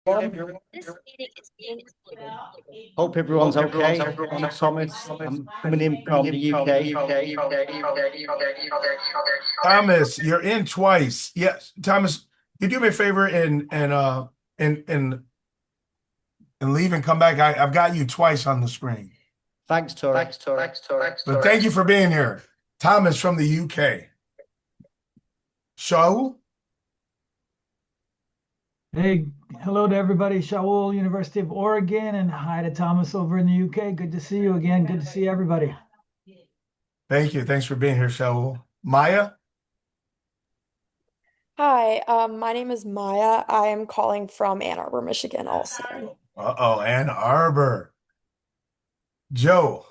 This meeting is being recorded. Hope everyone's okay. I'm Thomas. I'm coming in from the UK. Thomas, you're in twice. Yes, Thomas, you do me a favor and leave and come back. I've got you twice on the screen. Thanks, Tore. But thank you for being here. Thomas from the UK. Shaul? Hey, hello to everybody. Shaul, University of Oregon, and hi to Thomas over in the UK. Good to see you again. Good to see everybody. Thank you. Thanks for being here, Shaul. Maya? Hi, my name is Maya. I am calling from Ann Arbor, Michigan also. Uh-oh, Ann Arbor. Joe?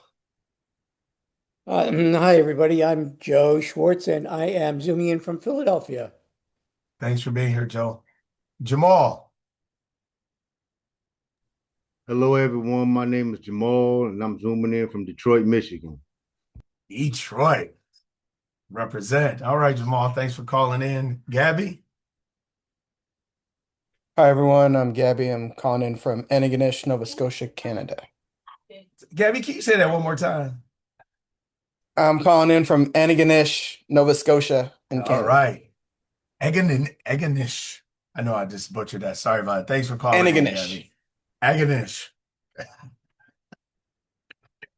Hi, everybody. I'm Joe Schwartz, and I am zooming in from Philadelphia. Thanks for being here, Joe. Jamal? Hello, everyone. My name is Jamal, and I'm zooming in from Detroit, Michigan. Detroit. Represent. All right, Jamal. Thanks for calling in. Gabby? Hi everyone, I'm Gabby. I'm calling in from Annihilating, Nova Scotia, Canada. Gabby, can you say that one more time? I'm calling in from Antigonish, Nova Scotia, in Canada. All right. Agonish. I know I just butchered that. Sorry about it. Thanks for calling in, Antigonish. Gabby. Agonish.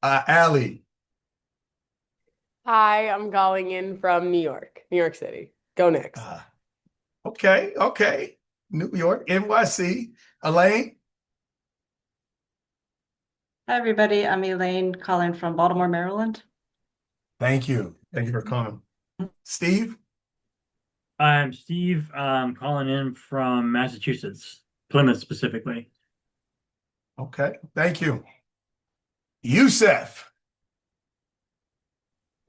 Allie. Hi, I'm calling in from New York City. Go Knicks. Okay. New York, NYC. Elaine? Hi, everybody. I'm Elaine calling from Baltimore, Maryland. Thank you. Thank you for calling. Steve? I'm Steve. I'm calling in from Massachusetts, Plymouth specifically. Okay. Thank you. Youssef?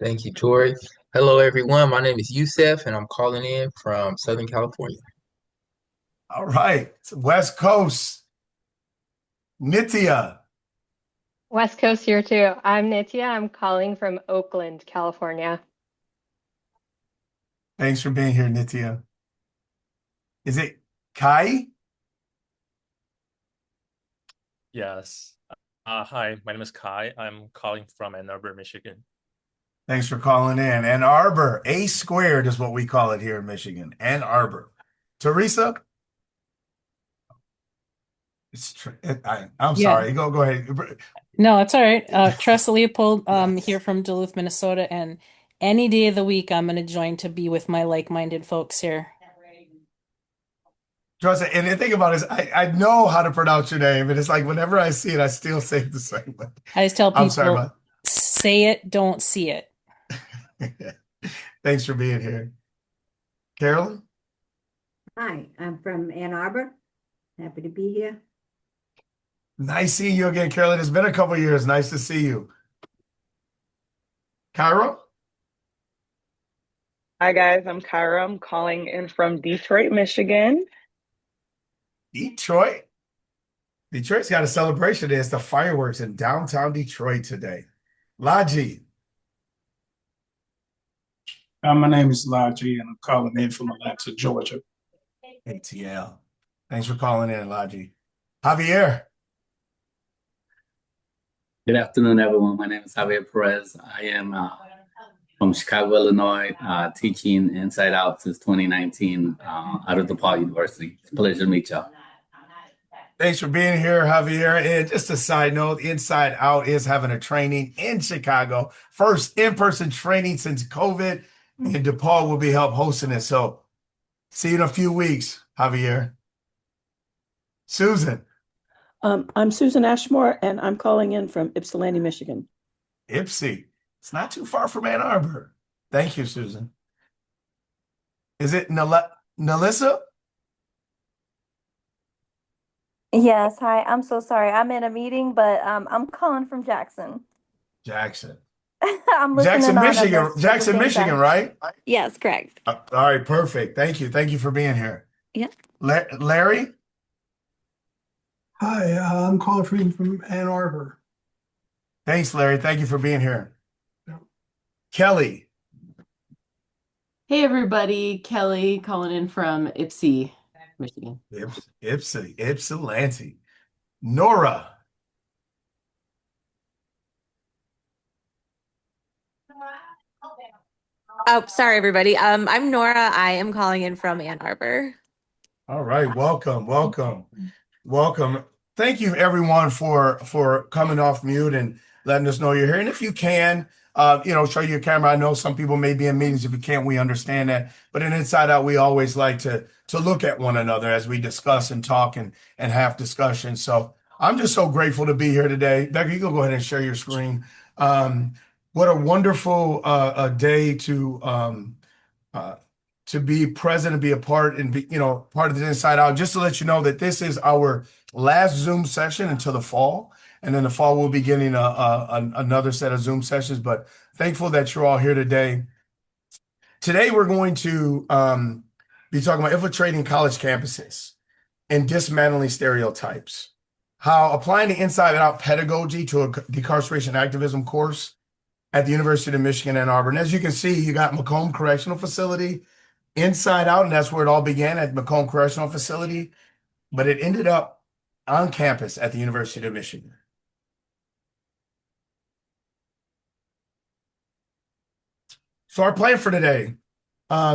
Thank you, Tori. Hello, everyone. My name is Youssef, and I'm calling in from Southern California. All right. It's West Coast. Nitya? West Coast here too. I'm Nitya. I'm calling from Oakland, California. Thanks for being here, Nitya. Is it Kai? Yes. Hi, my name is Kai. I'm calling from Ann Arbor, Michigan. Thanks for calling in. Ann Arbor, A squared is what we call it here in Michigan. Ann Arbor. Teresa? I'm sorry. Go ahead. No, it's all right. Tressa Leopold, here from Duluth, Minnesota, and any day of the week I'm going to join to be with my like-minded folks here. Teresa, and the thing about it is I know how to pronounce your name, and it's like whenever I see it, I still say it the same way. I just tell people, I'm sorry about say it, don't see it. Thanks for being here. Carolyn? Hi, I'm from Ann Arbor. Happy to be here. Nice seeing you again, Carolyn. It's been a couple of years. Nice to see you. Cairo? Hi guys, I'm Kyra. I'm calling in from Detroit, Michigan. Detroit? Detroit's got a celebration today. It's the fireworks in downtown Detroit today. Laji? My name is Laji, and I'm calling in from Atlanta, Georgia. ATL. Thanks for calling in, Laji. Javier? Good afternoon, everyone. My name is Javier Perez. I am from Chicago, Illinois, teaching Inside Out since 2019 out of DePaul University. It's a pleasure to meet y'all. Thanks for being here, Javier. And just a side note, Inside Out is having a training in Chicago. First in-person training since COVID, and DePaul will be help hosting it. So see you in a few weeks, Javier. Susan? I'm Susan Ashmore, and I'm calling in from Ypsilanti, Michigan. Ipsy. It's not too far from Ann Arbor. Thank you, Susan. Is it Nalissa? Yes, hi. I'm so sorry. I'm in a meeting, but I'm calling from Jackson. Jackson. I'm listening on at the Jackson, same Michigan, time. right? Yes, correct. All right, perfect. Thank you. Thank you for being here. Yeah. Larry? Hi, I'm calling from Ann Arbor. Thanks, Larry. Thank you for being here. Kelly? Hey, everybody. Kelly calling in from Ypsi, Michigan. Ypsilanti. Nora. Oh, sorry, everybody. I'm Nora. I am calling in from Ann Arbor. All right, welcome. Thank you everyone for coming off mute and letting us know you're here. And if you can, show your camera. I know some people may be in meetings. If you can't, we understand that. But in Inside Out, we always like to look at one another as we discuss and talk and have discussions. So I'm just so grateful to be here today. Becca, you can go ahead and share your screen. What a wonderful day to be present and be a part and be, part of the Inside Out. Just to let you know that this is our last Zoom session until the fall. And then the fall, we'll be getting another set of Zoom sessions, but thankful that you're all here today. Today, we're going to be talking about infiltrating college campuses and dismantling stereotypes, how applying the Inside Out pedagogy to a decarceration activism course at the University of Michigan, Ann Arbor. And as you can see, you got Macomb Correctional Facility, Inside Out, and that's where it all began, at Macomb Correctional Facility, but it ended up on campus at the University of Michigan. So our plan for today,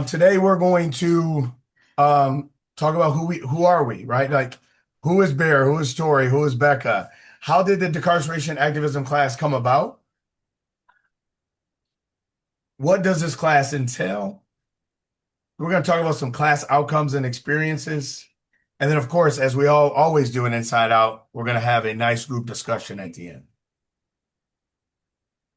today we're going to talk about who are we, right? Like, who is Bear, who is Tore, who is Becca? How did the Decarceration Activism class come about? What does this class entail? We're going to talk about some class outcomes and experiences. And then, of course, as we always do in Inside Out, we're going to have a nice group discussion at the end.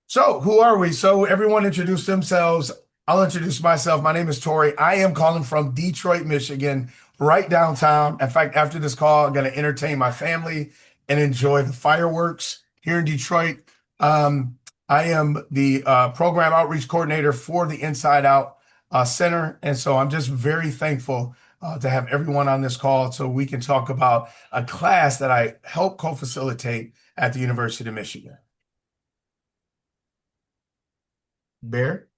So who are we? So everyone introduce themselves. I'll introduce myself. My name is Tore. I am calling from Detroit, Michigan, right downtown. In fact, after this call, I'm going to entertain my family and enjoy the fireworks here in Detroit. I am the program outreach coordinator for the Inside Out Center. And so I'm just very thankful to have everyone on this call so we can talk about a class that I help co-facilitate at the University of Michigan. Bear?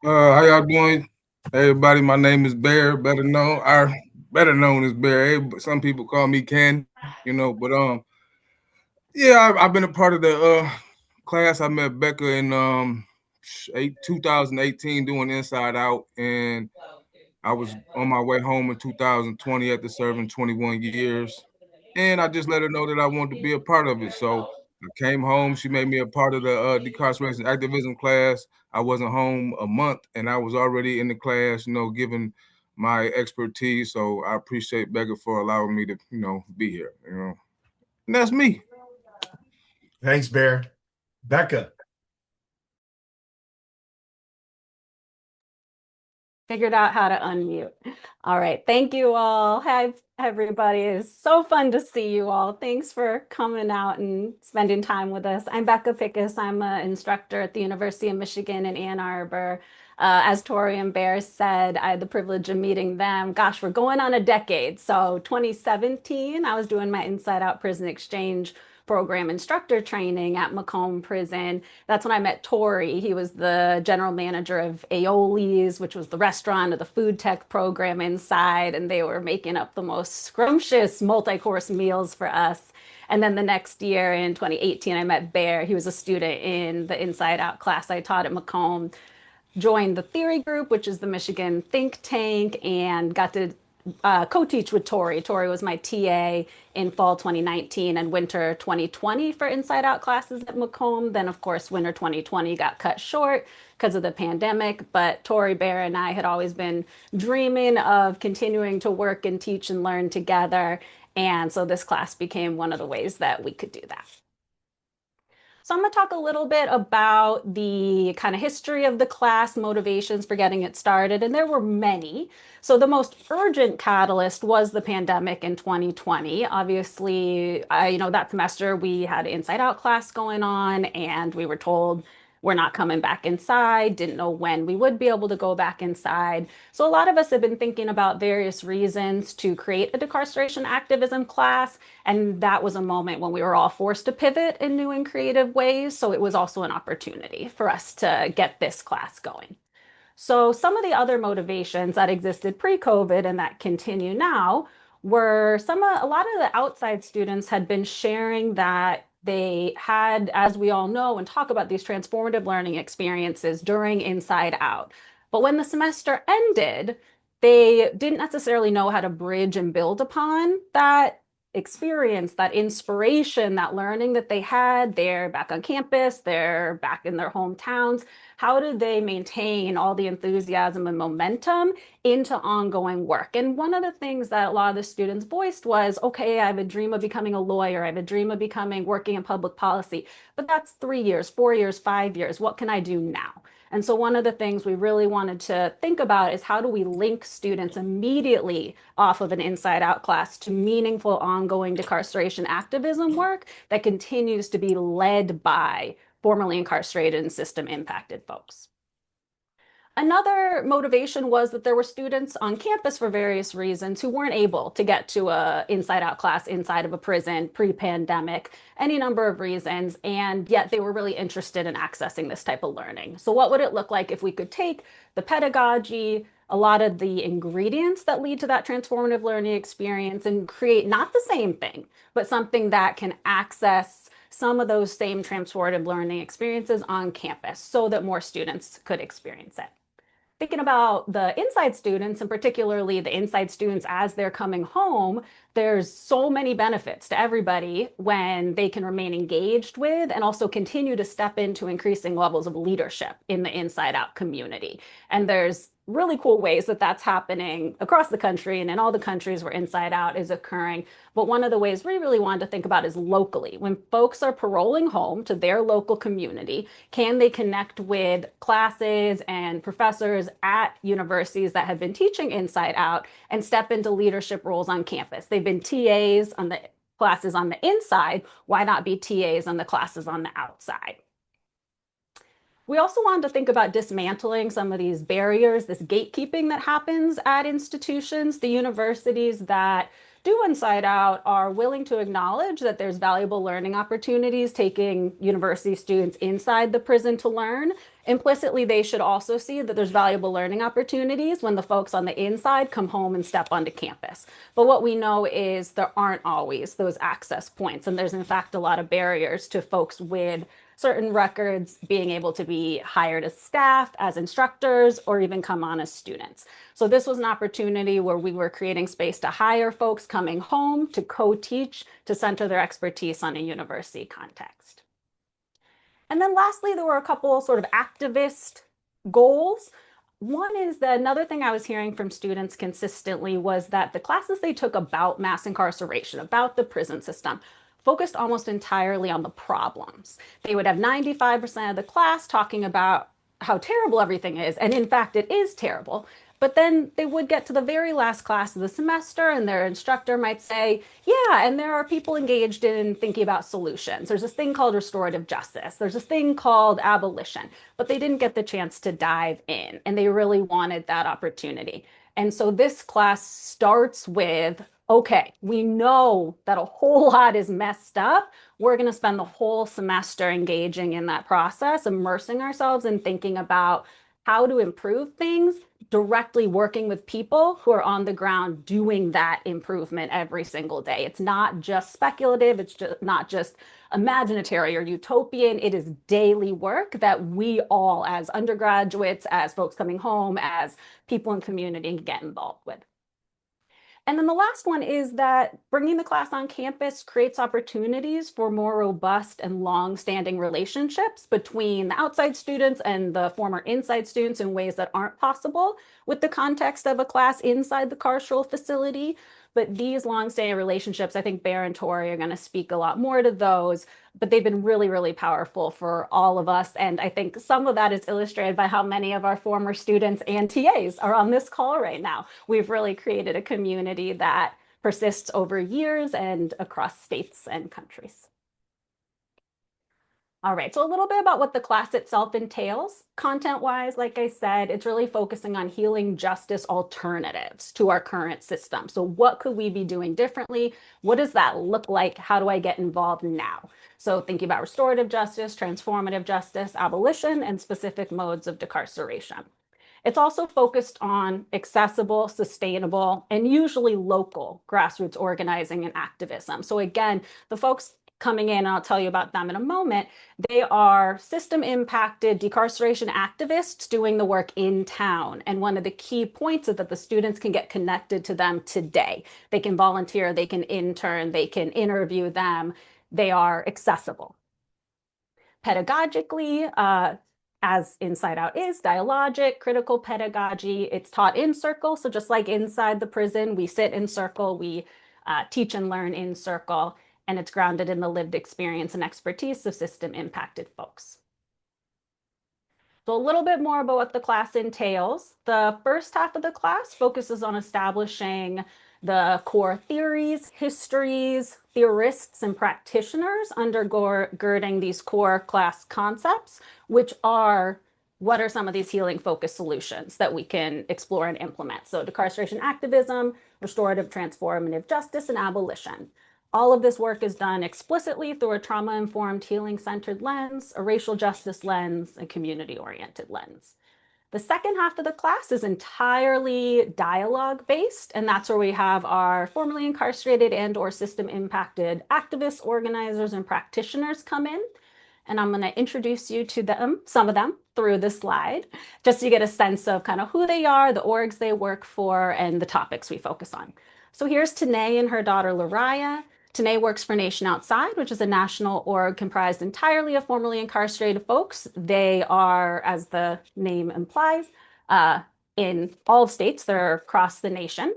How y'all doing? Everybody, my name is Bear, better known as Bear. Some people call me Ken, but yeah, I've been a part of the class. I met Becca in 2018 doing Inside Out, and I was on my way home in 2020 after serving 21 years. And I just let her know that I wanted to be a part of it. So I came home. She made me a part of the Decarceration Activism class. I wasn't home a month, and I was already in the class, giving my expertise. So I appreciate Becca for allowing me to, be here, And that's me. Thanks, Bear. Becca? Figured out how to unmute. All right. Thank you all. Hi, everybody. It's so fun to see you all. Thanks for coming out and spending time with us. I'm Becca Pickus. I'm an instructor at the University of Michigan in Ann Arbor. As Tore and Bear said, I had the privilege of meeting them. Gosh, we're going on a decade. So 2017, I was doing my Inside Out Prison Exchange program instructor training at Macomb Prison. That's when I met Tore. He was the general manager of Aioli's, which was the restaurant of the food tech program inside, and they were making up the most scrumptious multi-course meals for us. And then the next year in 2018, I met Bear. He was a student in the Inside Out class I taught at Macomb, joined the theory group, which is the Michigan think tank, and got to co-teach with Tore. Tore was my TA in fall 2019 and winter 2020 for Inside Out classes at Macomb. Then, of course, winter 2020 got cut short because of the pandemic. But Tore, Bear, and I had always been dreaming of continuing to work and teach and learn together. And so this class became one of the ways that we could do that. So I'm going to talk a little bit about the kind of history of the class, motivations for getting it started, and there were many. So the most urgent catalyst was the pandemic in 2020. Obviously, that semester we had an Inside Out class going on, and we were told we're not coming back inside, didn't know when we would be able to go back inside. So a lot of us have been thinking about various reasons to create a decarceration activism class. And that was a moment when we were all forced to pivot in new and creative ways. So it was also an opportunity for us to get this class going. So some of the other motivations that existed pre-COVID and that continue now were a lot of the outside students had been sharing that they had, as we all know, and talk about these transformative learning experiences during Inside Out. But when the semester ended, they didn't necessarily know how to bridge and build upon that experience, that inspiration, that learning that they had. They're back on campus, they're back in their hometowns. How did they maintain all the enthusiasm and momentum into ongoing work? And one of the things that a lot of the students voiced was, okay, I have a dream of becoming a lawyer. I have a dream of working in public policy, but that's 3 years, 4 years, 5 years. What can I do now? And so one of the things we really wanted to think about is how do we link students immediately off of an Inside Out class to meaningful ongoing decarceration activism work that continues to be led by formerly incarcerated and system impacted folks. Another motivation was that there were students on campus for various reasons who weren't able to get to a Inside Out class inside of a prison pre-pandemic, any number of reasons, and yet they were really interested in accessing this type of learning. So what would it look like if we could take the pedagogy, a lot of the ingredients that lead to that transformative learning experience, and create not the same thing, but something that can access some of those same transformative learning experiences on campus so that more students could experience it. Thinking about the inside students, and particularly the inside students as they're coming home, there's so many benefits to everybody when they can remain engaged with and also continue to step into increasing levels of leadership in the Inside Out community. And there's really cool ways that that's happening across the country and in all the countries where Inside Out is occurring. But one of the ways we really wanted to think about is locally. When folks are paroling home to their local community, can they connect with classes and professors at universities that have been teaching Inside Out and step into leadership roles on campus? They've been TAs on the classes on the inside. Why not be TAs on the classes on the outside? We also wanted to think about dismantling some of these barriers, this gatekeeping that happens at institutions. The universities that do Inside Out are willing to acknowledge that there's valuable learning opportunities taking university students inside the prison to learn. Implicitly, they should also see that there's valuable learning opportunities when the folks on the inside come home and step onto campus. But what we know is there aren't always those access points, and there's in fact a lot of barriers to folks with certain records being able to be hired as staff, as instructors, or even come on as students. So this was an opportunity where we were creating space to hire folks coming home to co-teach, to center their expertise on a university context. And then lastly, there were a couple sort of activist goals. One is that another thing I was hearing from students consistently was that the classes they took about mass incarceration, about the prison system, focused almost entirely on the problems. They would have 95% of the class talking about how terrible everything is, and in fact, it is terrible. But then they would get to the very last class of the semester, and their instructor might say, yeah, and there are people engaged in thinking about solutions. There's this thing called restorative justice. There's this thing called abolition. But they didn't get the chance to dive in, and they really wanted that opportunity. And so this class starts with, okay, we know that a whole lot is messed up. We're going to spend the whole semester engaging in that process, immersing ourselves in thinking about how to improve things, directly working with people who are on the ground doing that improvement every single day. It's not just speculative. It's just not just imaginary or utopian. It is daily work that we all, as undergraduates, as folks coming home, as people in community, can get involved with. And then the last one is that bringing the class on campus creates opportunities for more robust and long-standing relationships between the outside students and the former inside students in ways that aren't possible with the context of a class inside the carceral facility. But these long-standing relationships, I think Bear and Tore are going to speak a lot more to those, but they've been really, really powerful for all of us. And I think some of that is illustrated by how many of our former students and TAs are on this call right now. We've really created a community that persists over years and across states and countries. All right, so a little bit about what the class itself entails. Content-wise, like I said, it's really focusing on healing justice alternatives to our current system. So what could we be doing differently? What does that look like? How do I get involved now? So thinking about restorative justice, transformative justice, abolition, and specific modes of decarceration. It's also focused on accessible, sustainable, and usually local grassroots organizing and activism. So again, the folks coming in, and I'll tell you about them in a moment, they are system impacted decarceration activists doing the work in town. And one of the key points is that the students can get connected to them today. They can volunteer, they can intern, they can interview them. They are accessible. Pedagogically, as Inside Out is, dialogic, critical pedagogy, it's taught in circle. So just like inside the prison, we sit in circle, we teach and learn in circle, and it's grounded in the lived experience and expertise of system impacted folks. So a little bit more about what the class entails. The first half of the class focuses on establishing the core theories, histories, theorists, and practitioners undergirding these core class concepts, which are what are some of these healing focused solutions that we can explore and implement. So decarceration activism, restorative transformative justice, and abolition. All of this work is done explicitly through a trauma-informed healing-centered lens, a racial justice lens, a community-oriented lens. The second half of the class is entirely dialogue-based, and that's where we have our formerly incarcerated and or system-impacted activists, organizers, and practitioners come in. And I'm going to introduce you to them, some of them, through this slide, just so you get a sense of kind of who they are, the orgs they work for, and the topics we focus on. So here's Tanae and her daughter, Lariah. Tanae works for Nation Outside, which is a national org comprised entirely of formerly incarcerated folks. They are, as the name implies, in all states. They're across the nation.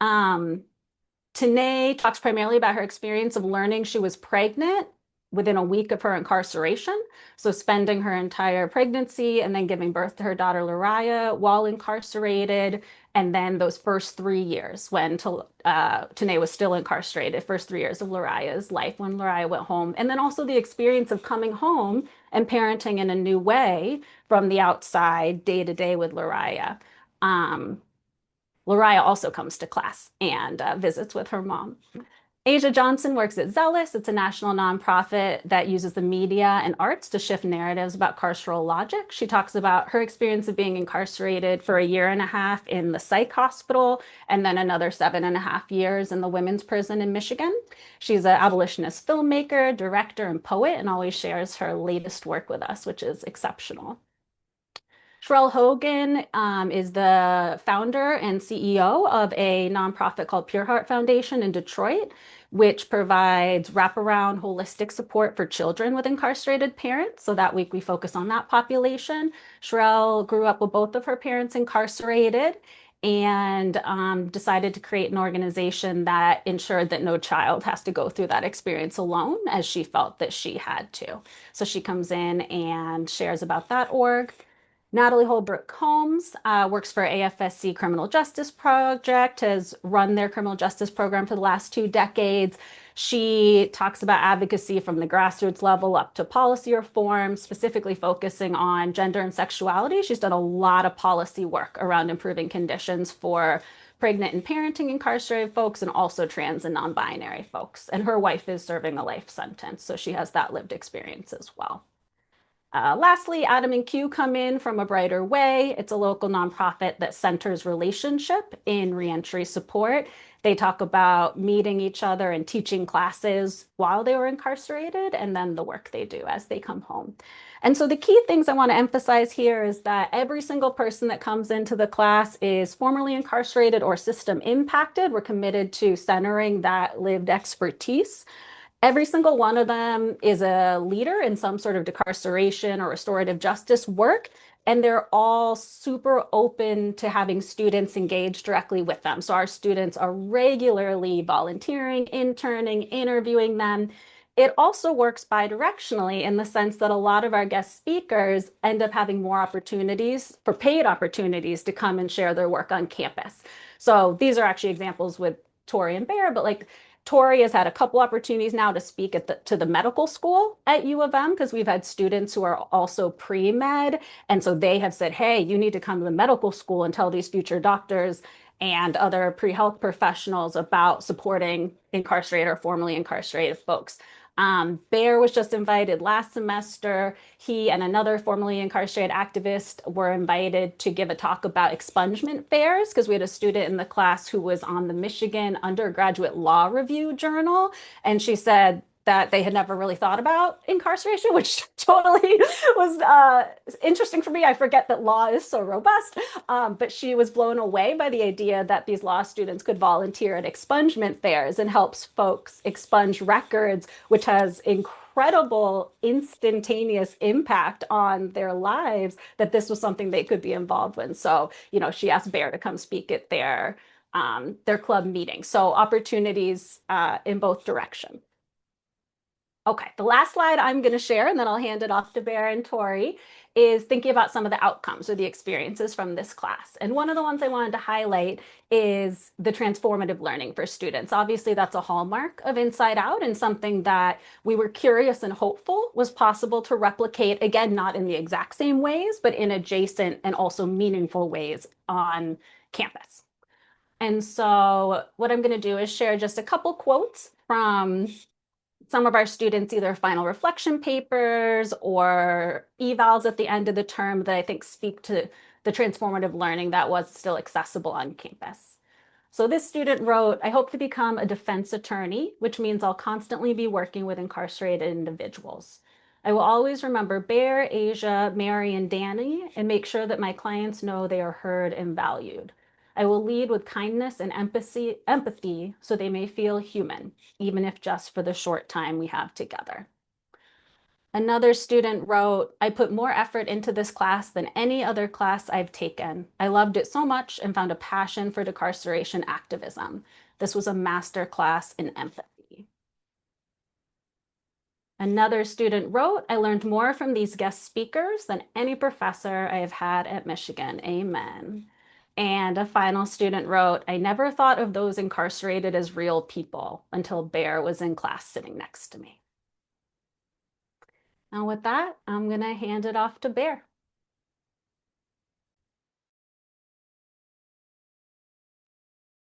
Tanae talks primarily about her experience of learning she was pregnant within a week of her incarceration. So spending her entire pregnancy and then giving birth to her daughter, Lariah, while incarcerated. And then those first 3 years when Tanae was still incarcerated, first 3 years of Lariah's life when Lariah went home. And then also the experience of coming home and parenting in a new way from the outside, day to day with Lariah. Lariah also comes to class and visits with her mom. Asia Johnson works at Zealous. It's a national nonprofit that uses the media and arts to shift narratives about carceral logic. She talks about her experience of being incarcerated for 1.5 years in the psych hospital and then another 7.5 years in the women's prison in Michigan. She's an abolitionist filmmaker, director, and poet, and always shares her latest work with us, which is exceptional. Sherelle Hogan is the founder and CEO of a nonprofit called Pure Heart Foundation in Detroit, which provides wraparound holistic support for children with incarcerated parents. So that week we focus on that population. Sherelle grew up with both of her parents incarcerated and decided to create an organization that ensured that no child has to go through that experience alone, as she felt that she had to. So she comes in and shares about that org. Natalie Holbrook Holmes works for AFSC Criminal Justice Project, has run their criminal justice program for the last 2 decades. She talks about advocacy from the grassroots level up to policy reform, specifically focusing on gender and sexuality. She's done a lot of policy work around improving conditions for pregnant and parenting incarcerated folks and also trans and non-binary folks. And her wife is serving a life sentence, so she has that lived experience as well. Lastly, Adam and Q come in from A Brighter Way. It's a local nonprofit that centers relationship in reentry support. They talk about meeting each other and teaching classes while they were incarcerated and then the work they do as they come home. And so the key things I want to emphasize here is that every single person that comes into the class is formerly incarcerated or system impacted. We're committed to centering that lived expertise. Every single one of them is a leader in some sort of decarceration or restorative justice work, and they're all super open to having students engage directly with them. So our students are regularly volunteering, interning, interviewing them. It also works bidirectionally in the sense that a lot of our guest speakers end up having more opportunities for paid opportunities to come and share their work on campus. So these are actually examples with Tore and Bear, but like Tore has had a couple opportunities now to speak to the medical school at U of M because we've had students who are also pre-med. And so they have said, hey, you need to come to the medical school and tell these future doctors and other pre-health professionals about supporting incarcerated or formerly incarcerated folks. Bear was just invited last semester. He and another formerly incarcerated activist were invited to give a talk about expungement fairs because we had a student in the class who was on the Michigan Undergraduate Law Review Journal. And she said that they had never really thought about incarceration, which totally was interesting for me. I forget that law is so robust, but she was blown away by the idea that these law students could volunteer at expungement fairs and helps folks expunge records, which has incredible instantaneous impact on their lives, that this was something they could be involved in. So, you know, she asked Bear to come speak at their club meeting. So opportunities in both directions. Okay, the last slide I'm going to share, and then I'll hand it off to Bear and Tori, is thinking about some of the outcomes or the experiences from this class. And one of the ones I wanted to highlight is the transformative learning for students. Obviously, that's a hallmark of Inside Out and something that we were curious and hopeful was possible to replicate, again, not in the exact same ways, but in adjacent and also meaningful ways on campus. And so what I'm going to do is share just a couple quotes from some of our students, either final reflection papers or evals at the end of the term, that I think speak to the transformative learning that was still accessible on campus. So this student wrote, "I hope to become a defense attorney, which means I'll constantly be working with incarcerated individuals. I will always remember Bear, Asia, Mary, and Danny, and make sure that my clients know they are heard and valued. I will lead with kindness and empathy so they may feel human, even if just for the short time we have together." Another student wrote, "I put more effort into this class than any other class I've taken. I loved it so much and found a passion for decarceration activism. This was a master class in empathy." Another student wrote, "I learned more from these guest speakers than any professor I have had at Michigan. Amen." And a final student wrote, "I never thought of those incarcerated as real people until Bear was in class sitting next to me." And with that, I'm going to hand it off to Bear.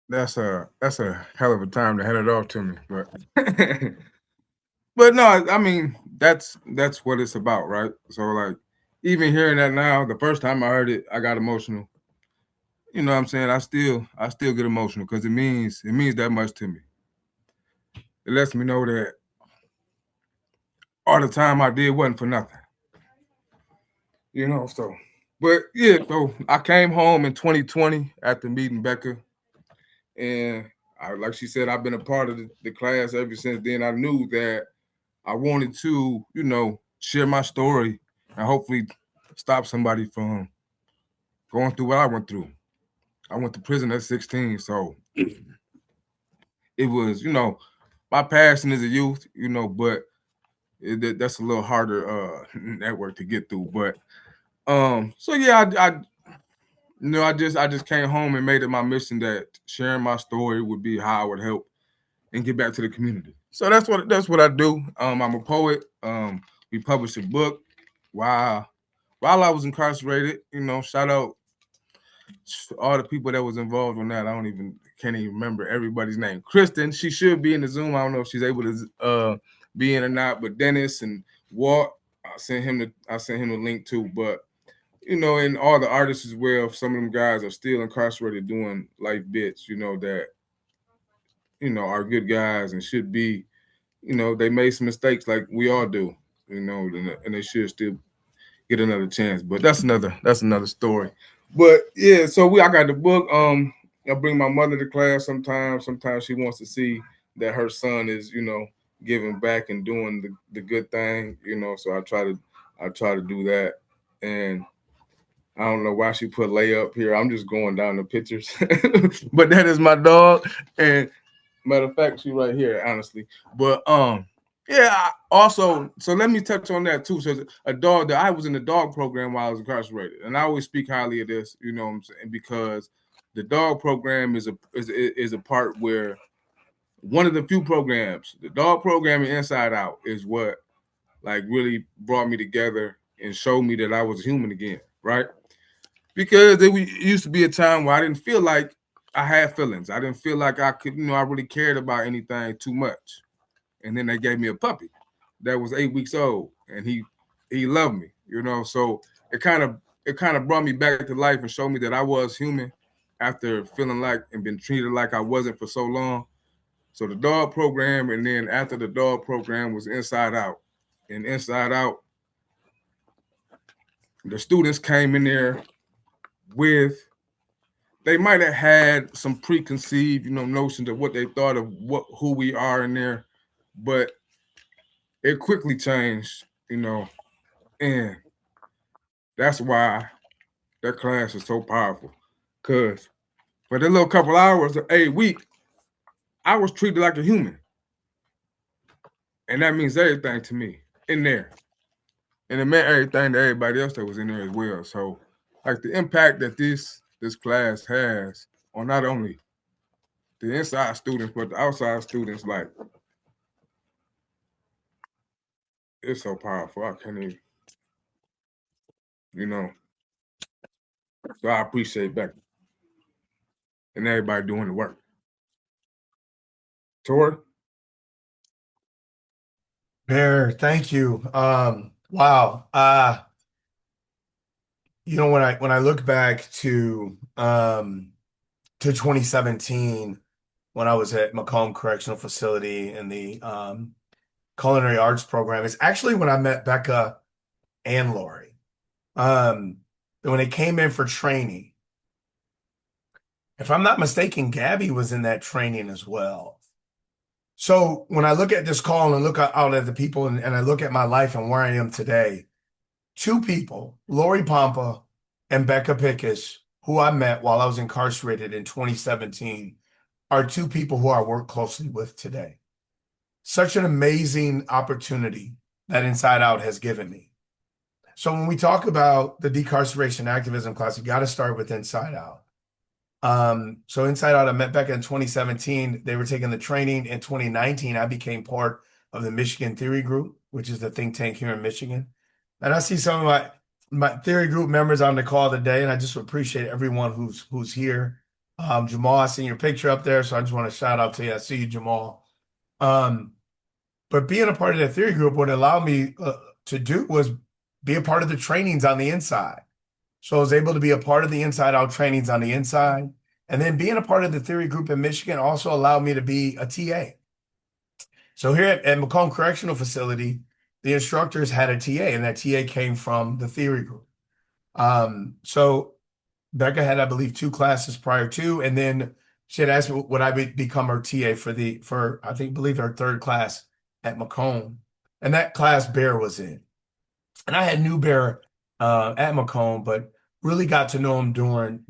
That's a hell of a time to hand it off to me, but but no, I mean that's what it's about, right? So like even hearing that now, the first time I heard it, I got emotional. You know what I'm saying? I still get emotional because it means that much to me. It lets me know that all the time I did wasn't for nothing. You know, so but yeah, so I came home in 2020 after meeting Becca. And like she said, I've been a part of the class ever since then. I knew that I wanted to, you know, share my story and hopefully stop somebody from going through what I went through. I went to prison at 16, so it was, you know, my passion as a youth, you know, but that's a little harder network to get through. But so yeah, I just came home and made it my mission that sharing my story would be how I would help and get back to the community. So that's what I do. I'm a poet. We published a book while I was incarcerated. You know, shout out to all the people that was involved in that. Can't even remember everybody's name. Kristen, she should be in the Zoom. I don't know if she's able to be in or not. But Dennis and Walt, I sent him the link too. But you know, and all the artists as well. Some of them guys are still incarcerated doing life bits. You know that are good guys and should be. You know, they made some mistakes like we all do. You know, and they should still get another chance. But that's another story. But yeah, so I got the book. I bring my mother to class sometimes. Sometimes she wants to see that her son is, you know, giving back and doing the good thing, you know. So I try to do that. And I don't know why she put layup here. I'm just going down the pictures. But that is my dog. And matter of fact, she right here, honestly. But yeah, also, so let me touch on that too. So a dog that I was in the dog program while I was incarcerated, and I always speak highly of this, you know what I'm saying, because the dog program is a part where one of the few programs, the dog program and Inside Out, is what like really brought me together and showed me that I was a human again, right? Because it used to be a time where I didn't feel like I had feelings. I didn't feel like I could, you know, I really cared about anything too much. And then they gave me a puppy. that was 8 weeks old, and he loved me, So it kind of brought me back to life and showed me that I was human after feeling like and been treated like I wasn't for so long. So the dog program, and then after the dog program was Inside Out. And Inside Out, the students came in there they might have had some preconceived, notions of what they thought of who we are in there, but it quickly changed, and that's why that class is so powerful. Because for that little couple hours a week, I was treated like a human. And that means everything to me in there. And it meant everything to everybody else that was in there as well. So, like, the impact that this class has on not only the inside students, but the outside students, like, it's so powerful. I can't even, So I appreciate Becca and everybody doing the work. Tore? Bear, thank you. Wow. When I look back to 2017, when I was at Macomb Correctional Facility in the culinary arts program, it's actually when I met Becca and Lori. When they came in for training, if I'm not mistaken, Gabby was in that training as well. So when I look at this call and look out at the people and I look at my life and where I am today, two people, Lori Pompa and Becca Pickus, who I met while I was incarcerated in 2017, are two people who I work closely with today. Such an amazing opportunity that Inside Out has given me. So when we talk about the decarceration activism class, you got to start with Inside Out. So Inside Out, I met Becca in 2017. They were taking the training in 2019. I became part of the Michigan Theory Group, which is the think tank here in Michigan. And I see some of my theory group members on the call today, and I just appreciate everyone who's here. Jamal, I see your picture up there, so I just want to shout out to you. I see you, Jamal. But being a part of that theory group, what it allowed me to do was be a part of the trainings on the inside. So I was able to be a part of the Inside Out trainings on the inside. And then being a part of the theory group in Michigan also allowed me to be a TA. So here at Macomb Correctional Facility, the instructors had a TA, and that TA came from the theory group. So Becca had, I believe, 2 classes prior to, and then she had asked me would I become her TA for I believe her 3rd class at Macomb. And that class Bear was in. And I had knew Bear at Macomb, but really got to know him during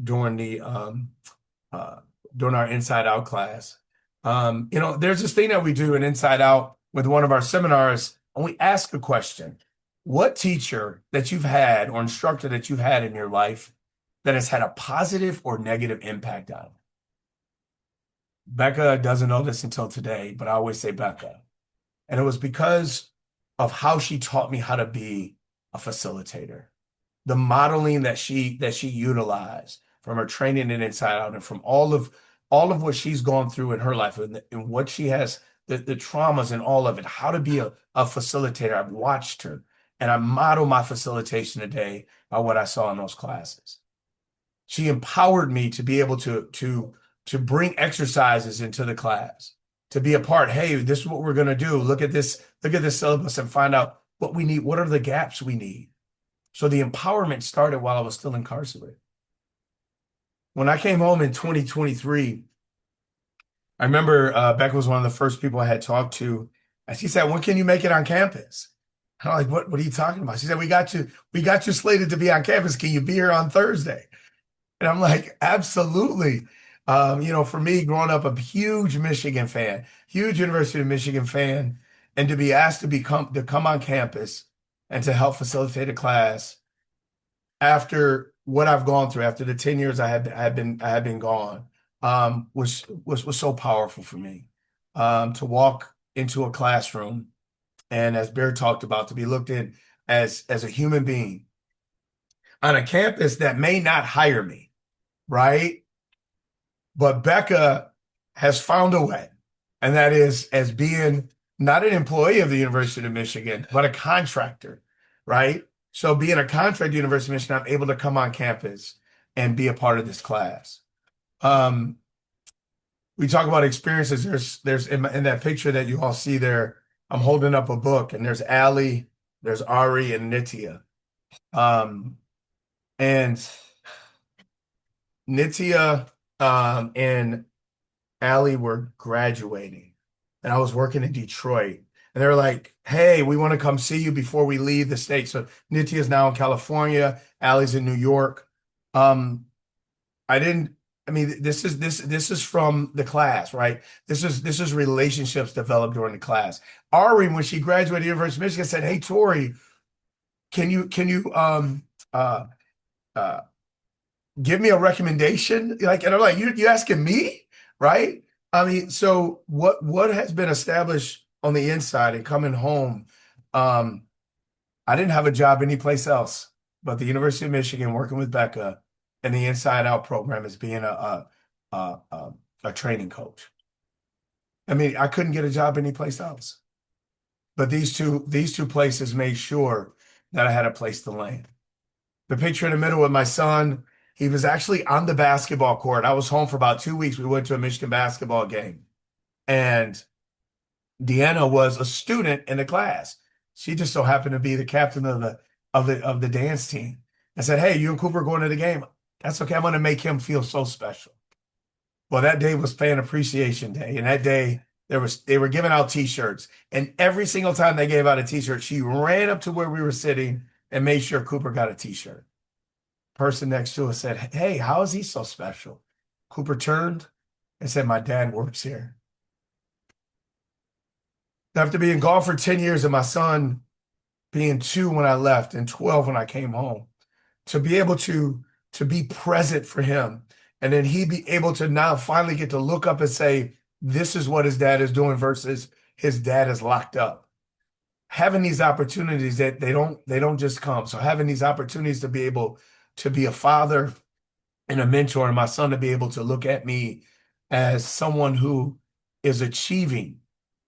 our Inside Out class. There's this thing that we do in Inside Out with one of our seminars, and we ask a question. What teacher that you've had or instructor that you've had in your life that has had a positive or negative impact on you? Becca doesn't know this until today, but I always say Becca. And it was because of how she taught me how to be a facilitator. The modeling that she utilized from her training in Inside Out and from all of what she's gone through in her life and what she has, the traumas and all of it, how to be a facilitator. I've watched her and I model my facilitation today by what I saw in those classes. She empowered me to be able to bring exercises into the class, to be a part. Hey, this is what we're going to do. Look at this syllabus and find out what we need. What are the gaps we need? So the empowerment started while I was still incarcerated. When I came home in 2023, I remember Becca was one of the first people I had talked to. And she said, when can you make it on campus? And I'm like, what are you talking about? She said, we got you slated to be on campus. Can you be here on Thursday? And I'm like, absolutely. For me, growing up, a huge Michigan fan, huge University of Michigan fan, and to be asked to come on campus and to help facilitate a class after what I've gone through, after the 10 years I had been gone, was so powerful for me. To walk into a classroom and, as Bear talked about, to be looked at as a human being on a campus that may not hire me, right? But Becca has found a way, and that is as being not an employee of the University of Michigan, but a contractor, right? So being a contractor at the University of Michigan, I'm able to come on campus and be a part of this class. We talk about experiences. There's in that picture that you all see there, I'm holding up a book, and there's Allie, there's Ari, and Nitya. And Nitya and Allie were graduating, and I was working in Detroit. And they were like, hey, we want to come see you before we leave the state. So Nitya is now in California, Allie's in New York. This is from the class, right? This is relationships developed during the class. Ari, when she graduated University of Michigan, said, hey, Tori, can you give me a recommendation? Like, and I'm like, you asking me, right? I mean, so what has been established on the inside and coming home? I didn't have a job anyplace else but the University of Michigan, working with Becca and the Inside Out program as being a training coach. I mean, I couldn't get a job anyplace else. But these two places made sure that I had a place to land. The picture in the middle with my son, he was actually on the basketball court. I was home for about 2 weeks. We went to a Michigan basketball game. And Deanna was a student in the class. She just so happened to be the captain of the dance team. I said, hey, you and Cooper going to the game? That's okay. I'm going to make him feel so special. Well, that day was Fan Appreciation Day. And that day they were giving out T-shirts. And every single time they gave out a T-shirt, she ran up to where we were sitting and made sure Cooper got a T-shirt. Person next to us said, hey, how is he so special? Cooper turned and said, my dad works here. After being gone for 10 years and my son being 2 when I left and 12 when I came home, to be able to be present for him, and then he be able to now finally get to look up and say, this is what his dad is doing versus his dad is locked up. Having these opportunities that they don't just come. So having these opportunities to be able to be a father and a mentor, and my son to be able to look at me as someone who is achieving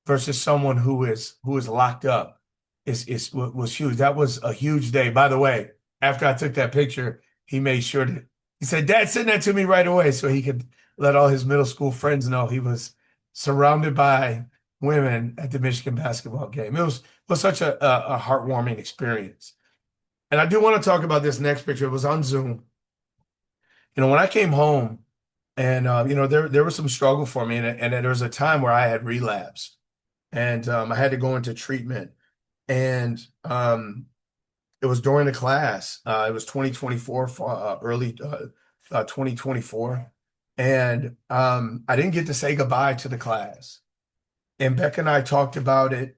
versus someone who is locked up was huge. That was a huge day. By the way, after I took that picture, he made sure that he said, Dad, send that to me right away, so he could let all his middle school friends know he was surrounded by women at the Michigan basketball game. It was such a heartwarming experience. And I do want to talk about this next picture. It was on Zoom. When I came home, and there was some struggle for me, and there was a time where I had relapsed, and I had to go into treatment. And it was during the class. It was 2024, early 2024. And I didn't get to say goodbye to the class. And Becca and I talked about it.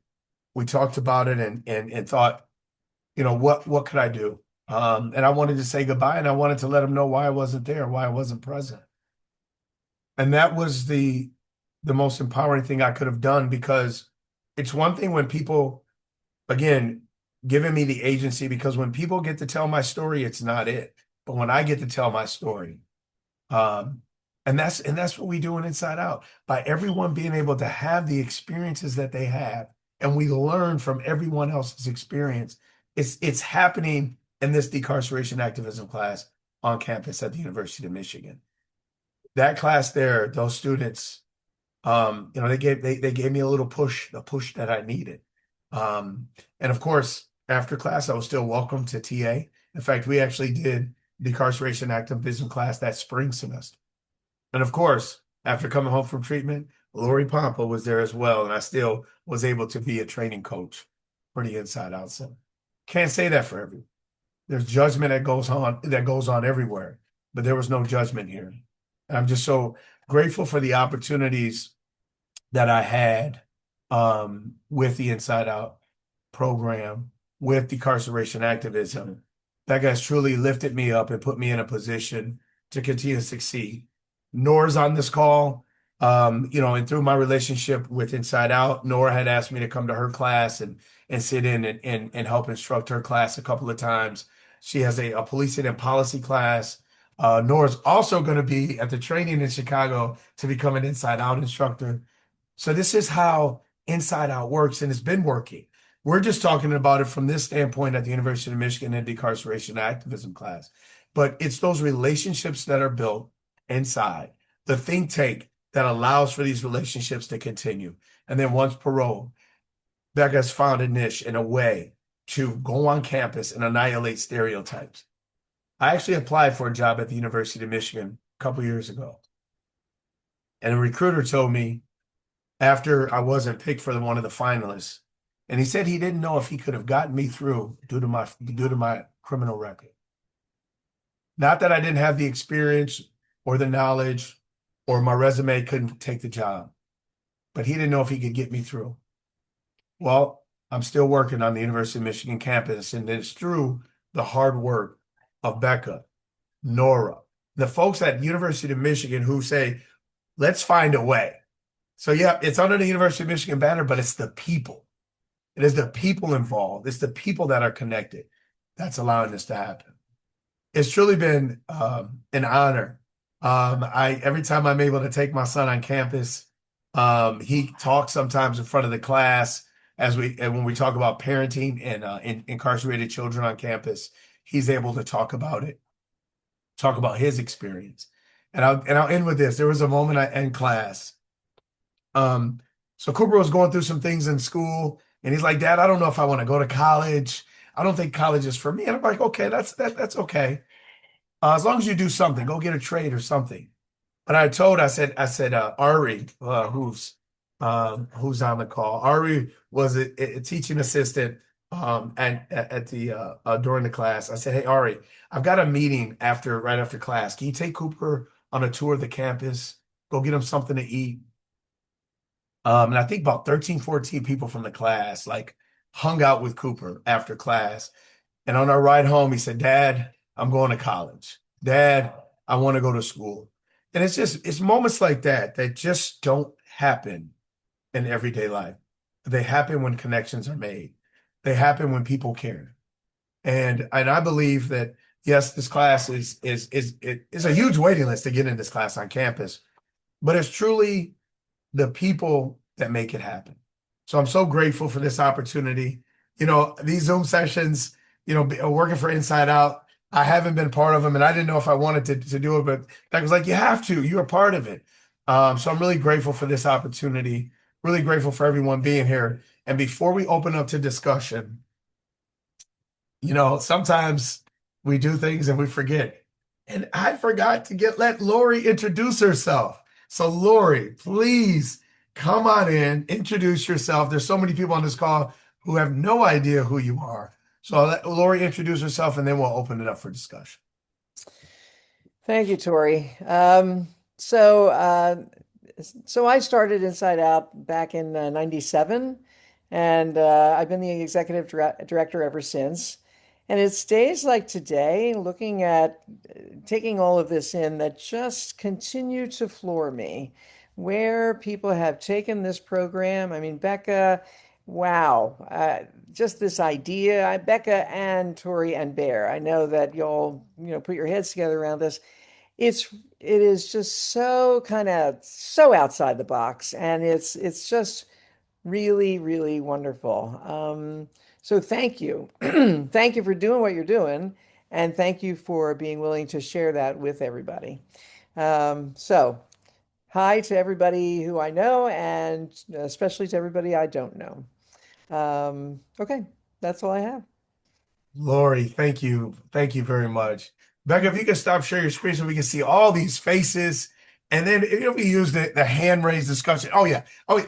We talked about it and thought, what could I do? And I wanted to say goodbye, and I wanted to let them know why I wasn't there, why I wasn't present. And that was the most empowering thing I could have done, because it's one thing when people, again, giving me the agency, because when people get to tell my story, it's not it. But when I get to tell my story, and that's what we do in Inside Out, by everyone being able to have the experiences that they have, and we learn from everyone else's experience. It's happening in this decarceration activism class on campus at the University of Michigan. That class there, those students, they gave me a little push, the push that I needed. And of course, after class, I was still welcome to TA. In fact, we actually did decarceration activism class that spring semester. And of course, after coming home from treatment, Lori Pompa was there as well. And I still was able to be a training coach for the Inside Out Center. Can't say that for everyone. There's judgment that goes on everywhere, but there was no judgment here. And I'm just so grateful for the opportunities that I had with the Inside Out program, with decarceration activism. Becca has truly lifted me up and put me in a position to continue to succeed. Nora's on this call, and through my relationship with Inside Out, Nora had asked me to come to her class and sit in and help instruct her class a couple of times. She has a policing and policy class. Nora's also going to be at the training in Chicago to become an Inside Out instructor. So this is how inside out works, and it's been working. We're just talking about it from this standpoint at the University of Michigan in Decarceration Activism class. But it's those relationships that are built inside, the think tank that allows for these relationships to continue. And then once paroled, Becca's found a niche and a way to go on campus and annihilate stereotypes. I actually applied for a job at the University of Michigan a couple years ago. And a recruiter told me after I wasn't picked for one of the finalists, and he said he didn't know if he could have gotten me through due to my criminal record. Not that I didn't have the experience or the knowledge or my resume couldn't take the job, but he didn't know if he could get me through. Well, I'm still working on the University of Michigan campus, and it's through the hard work of Becca, Nora, the folks at University of Michigan who say, let's find a way. So yeah, it's under the University of Michigan banner, but it's the people. It is the people involved. It's the people that are connected that's allowing this to happen. It's truly been an honor. Every time I'm able to take my son on campus, he talks sometimes in front of the class when we talk about parenting and incarcerated children on campus. He's able to talk about it, talk about his experience. And I'll end with this. There was a moment in class. So Cooper was going through some things in school, and he's like, Dad, I don't know if I want to go to college. I don't think college is for me. And I'm like, okay, that's okay. As long as you do something, go get a trade or something. But I said, Ari, who's on the call. Ari was a teaching assistant at the during the class. I said, hey, Ari, I've got a meeting right after class. Can you take Cooper on a tour of the campus? Go get him something to eat. And I think about 13, 14 people from the class like hung out with Cooper after class. And on our ride home, he said, Dad, I'm going to college. Dad, I want to go to school. And it's moments like that just don't happen in everyday life. They happen when connections are made. They happen when people care. And I believe that, yes, this class is a huge waiting list to get in this class on campus, but it's truly the people that make it happen. So I'm so grateful for this opportunity. These Zoom sessions, working for Inside Out, I haven't been part of them, and I didn't know if I wanted to do it, but Doug was like, you have to, you're a part of it. So I'm really grateful for this opportunity, really grateful for everyone being here. And before we open up to discussion, sometimes we do things and we forget. And I forgot to let Lori introduce herself. So Lori, please come on in, introduce yourself. There's so many people on this call who have no idea who you are. So I'll let Lori introduce herself, and then we'll open it up for discussion. Thank you, Tori. So I started Inside Out back in '97, and I've been the executive director ever since. And it's days like today, looking at taking all of this in, that just continue to floor me, where people have taken this program. I mean, Becca, wow, just this idea. Becca and Tore and Bear, I know that you'll put your heads together around this. It is just so so outside the box, and it's just really, really wonderful. So thank you. Thank you for doing what you're doing, and thank you for being willing to share that with everybody. So hi to everybody who I know, and especially to everybody I don't know. Okay, that's all I have. Lori, thank you. Thank you very much. Becca, if you can stop sharing your screen so we can see all these faces. And then if we use the hand raised discussion. Oh, yeah. Oh,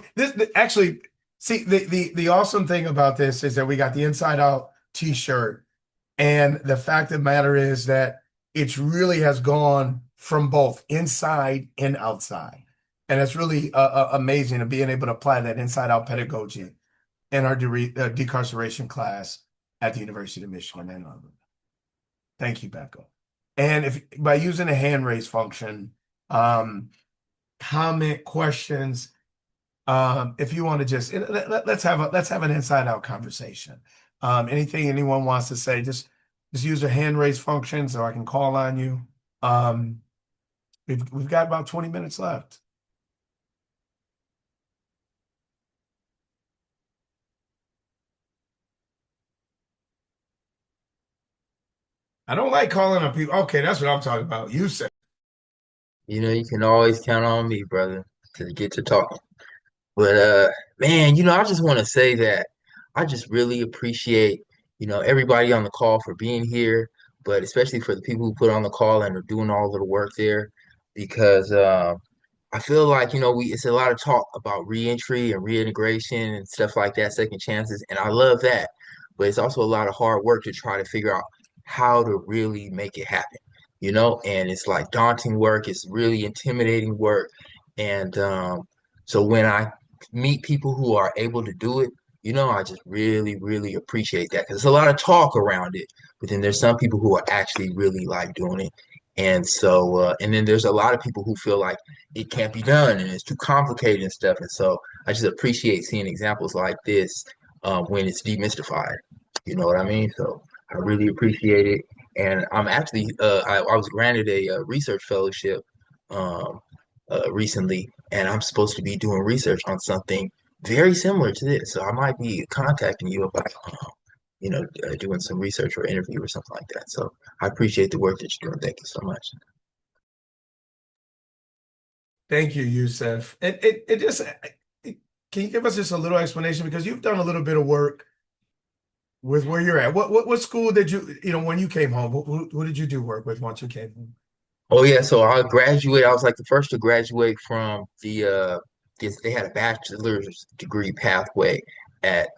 actually, see, the awesome thing about this is that we got the Inside Out t-shirt. And the fact of the matter is that it really has gone from both inside and outside. And it's really amazing to being able to apply that inside out pedagogy in our decarceration class at the University of Michigan, Ann Arbor. Thank you, Becca. And by using the hand raise function, comment, questions, if you want to just let's have an inside out conversation. Anything anyone wants to say, just use the hand raise function so I can call on you. We've got about 20 minutes left. I don't like calling on people. Okay, that's what I'm talking about. You said. You can always count on me, brother, to get to talking. But man, I just want to say that I just really appreciate, everybody on the call for being here, but especially for the people who put on the call and are doing all of the work there, because I feel like, it's a lot of talk about reentry and reintegration and stuff like that, second chances, and I love that. But it's also a lot of hard work to try to figure out how to really make it happen, and it's like daunting work, it's really intimidating work. And so when I meet people who are able to do it, I just really, really appreciate that because there's a lot of talk around it, but then there's some people who are actually really like doing it. And so, and then there's a lot of people who feel like it can't be done and it's too complicated and stuff. And so I just appreciate seeing examples like this when it's demystified. You know what I mean? So I really appreciate it. And I'm actually, I was granted a research fellowship um, recently, and I'm supposed to be doing research on something very similar to this. So I might be contacting you about, doing some research or interview or something like that. So I appreciate the work that you're doing. Thank you so much. Thank you, Youssef. It just can you give us just a little explanation because you've done a little bit of work with where you're at. What school did when you came home? Who did you do work with once you came home? Oh yeah, so I graduated. I was like the first to graduate from they had a bachelor's degree pathway at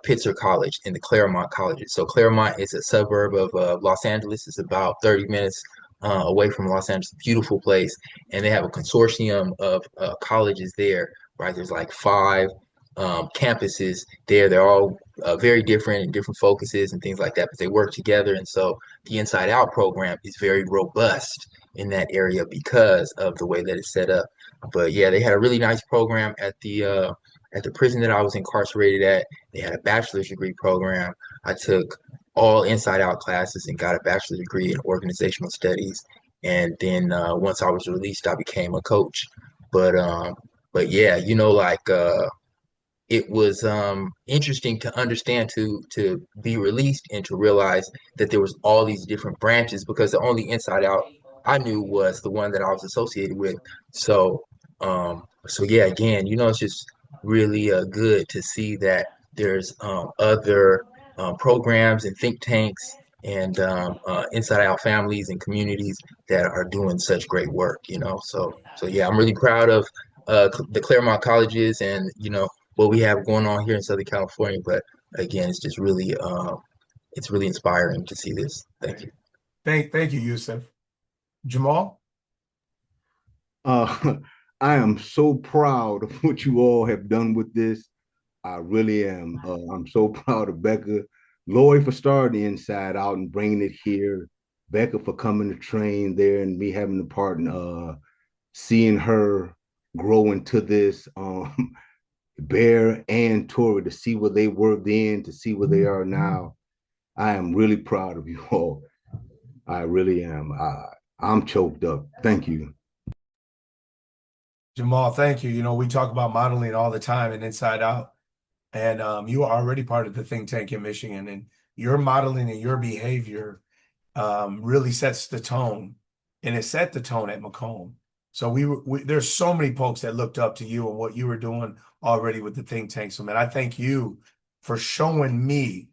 Pitzer College in the Claremont colleges. So Claremont is a suburb of Los Angeles. It's about 30 minutes away from Los Angeles. Beautiful place, and they have a consortium of colleges there. Right, there's like five campuses there. They're all very different and different focuses and things like that, but they work together. And so the Inside Out program is very robust in that area because of the way that it's set up. But yeah, they had a really nice program at the prison that I was incarcerated at. They had a bachelor's degree program. I took all Inside Out classes and got a bachelor's degree in organizational studies. And then once I was released, I became a coach. But but yeah, it was interesting to understand to be released and to realize that there was all these different branches because the only Inside Out I knew was the one that I was associated with. So yeah, again, it's just really good to see that there's other programs and think tanks and Inside Out families and communities that are doing such great work. So yeah, I'm really proud of the Claremont colleges and what we have going on here in Southern California. But again, it's really inspiring to see this. Thank you. Thank you, Youssef. Jamal? I am so proud of what you all have done with this. I really am. I'm so proud of Becca, Lori for starting the Inside Out and bringing it here, Becca for coming to train there and me having the part in seeing her grow into this. Bear and Tore to see where they were then, to see where they are now. I am really proud of you all. I really am. I'm choked up. Thank you. Jamal, thank you. We talk about modeling all the time and Inside Out. And you are already part of the think tank in Michigan. And your modeling and your behavior really sets the tone. And it set the tone at Macomb. So there's so many folks that looked up to you and what you were doing already with the think tank. So man, I thank you for showing me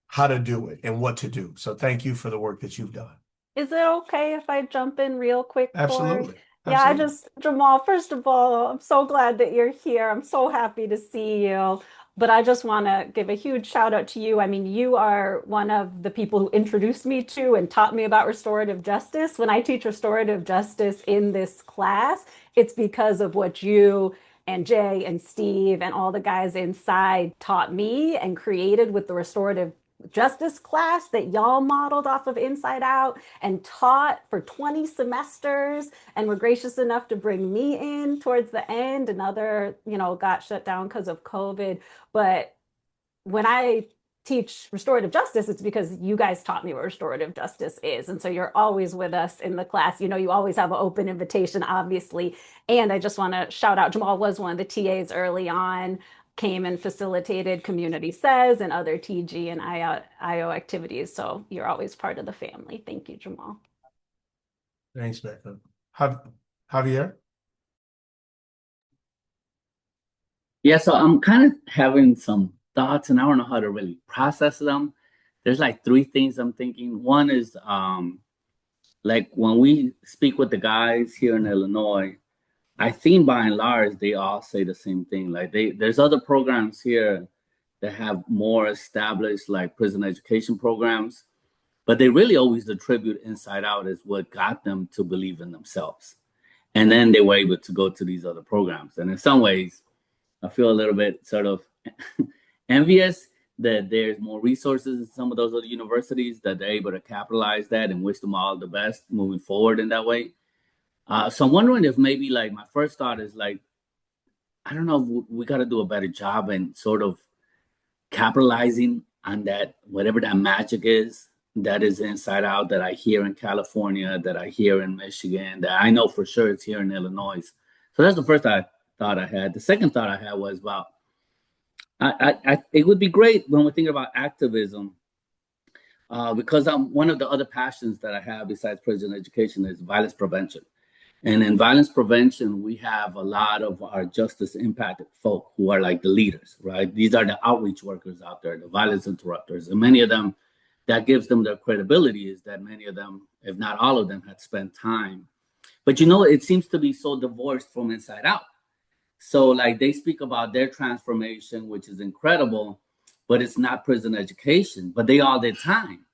how to do it and what to do. So thank you for the work that you've done. Is it okay if I jump in real quick, Tori? Absolutely. Yeah, Jamal, first of all, I'm so glad that you're here. I'm so happy to see you. But I just want to give a huge shout out to you. I mean, you are one of the people who introduced me to and taught me about restorative justice. When I teach restorative justice in this class, it's because of what you and Jay and Steve and all the guys inside taught me and created with the restorative justice class that y'all modeled off of Inside Out and taught for 20 semesters and were gracious enough to bring me in towards the end. Another, got shut down because of COVID. But when I teach restorative justice, it's because you guys taught me what restorative justice is. And so you're always with us in the class. You always have an open invitation, obviously. And I just want to shout out, Jamal was one of the TAs early on. came and facilitated Community Says and other TG and IO activities. So you're always part of the family. Thank you, Jamal. Thanks, Becca. Javier? Yeah, so I'm kind of having some thoughts and I don't know how to really process them. There's like three things I'm thinking. One is like when we speak with the guys here in Illinois, I think by and large they all say the same thing. Like there's other programs here that have more established like prison education programs, but they really always attribute Inside Out as what got them to believe in themselves. And then they were able to go to these other programs. And in some ways, I feel a little bit sort of envious that there's more resources in some of those other universities that they're able to capitalize that and wish them all the best moving forward in that way. So I'm wondering if maybe like my first thought is like, I don't know, we got to do a better job in sort of capitalizing on that, whatever that magic is that is Inside Out that I hear in California, that I hear in Michigan, that I know for sure it's here in Illinois. So that's the first thought I had. The second thought I had was about, it would be great when we think about activism, because one of the other passions that I have besides prison education is violence prevention. And in violence prevention, we have a lot of our justice impacted folk who are like the leaders, right? These are the outreach workers out there, the violence interrupters. And many of them, that gives them their credibility is that many of them, if not all of them, had spent time. But you know, it seems to be so divorced from Inside Out. So like they speak about their transformation, which is incredible, but it's not prison education, but they all did time.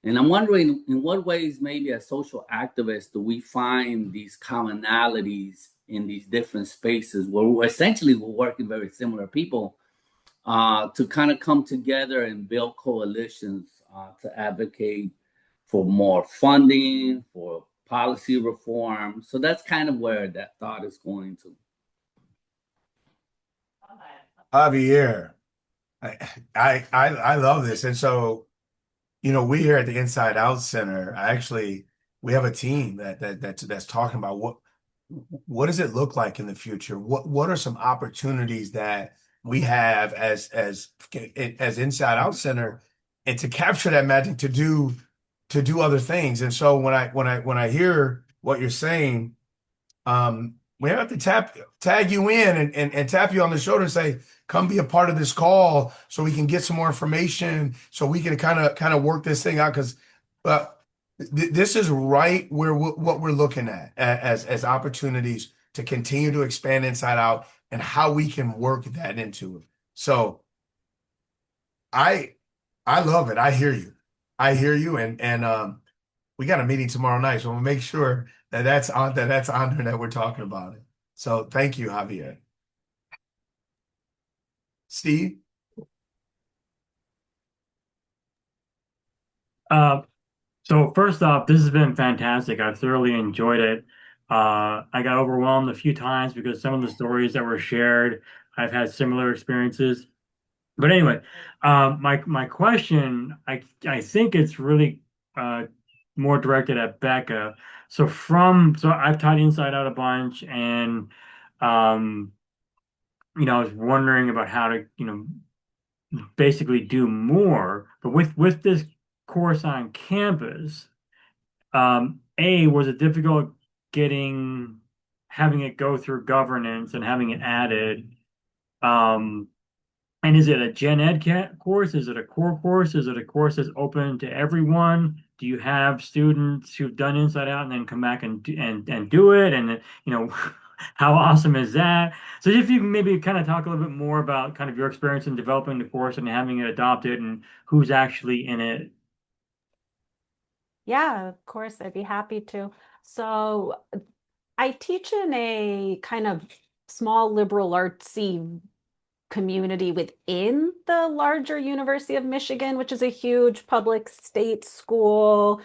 And I'm wondering in what ways maybe as social activists do we find these commonalities in these different spaces where we're working very similar people to kind of come together and build coalitions to advocate for more funding, for policy reform. So that's kind of where that thought is going to. Javier, I love this. And so, you know, we here at the Inside Out Center, we have a team that's talking about what does it look like in the future? What are some opportunities that we have as Inside Out Center, and to capture that magic to do other things. And so when I hear what you're saying, we have to tag you in and tap you on the shoulder and say, come be a part of this call so we can get some more information, so we can kind of work this thing out. Because this is right where what we're looking at as opportunities to continue to expand Inside Out and how we can work that into it. So I love it. I hear you. And we got a meeting tomorrow night, so we'll make sure that's on there, that we're talking about it. So thank you, Javier. Steve? So first off, this has been fantastic. I've thoroughly enjoyed it. I got overwhelmed a few times because some of the stories that were shared, I've had similar experiences. But anyway, my question, I think it's really more directed at Becca. So I've taught Inside Out a bunch, and I was wondering about how to, basically do more. But with this course on campus, was it difficult having it go through governance and having it added? And is it a gen ed course? Is it a core course? Is it a course that's open to everyone? Do you have students who've done Inside Out and then come back and do it? And how awesome is that? So if you can maybe kind of talk a little bit more about kind of your experience in developing the course and having it adopted and who's actually in it. Yeah, of course, I'd be happy to. So I teach in a kind of small liberal artsy community within the larger University of Michigan, which is a huge public state school.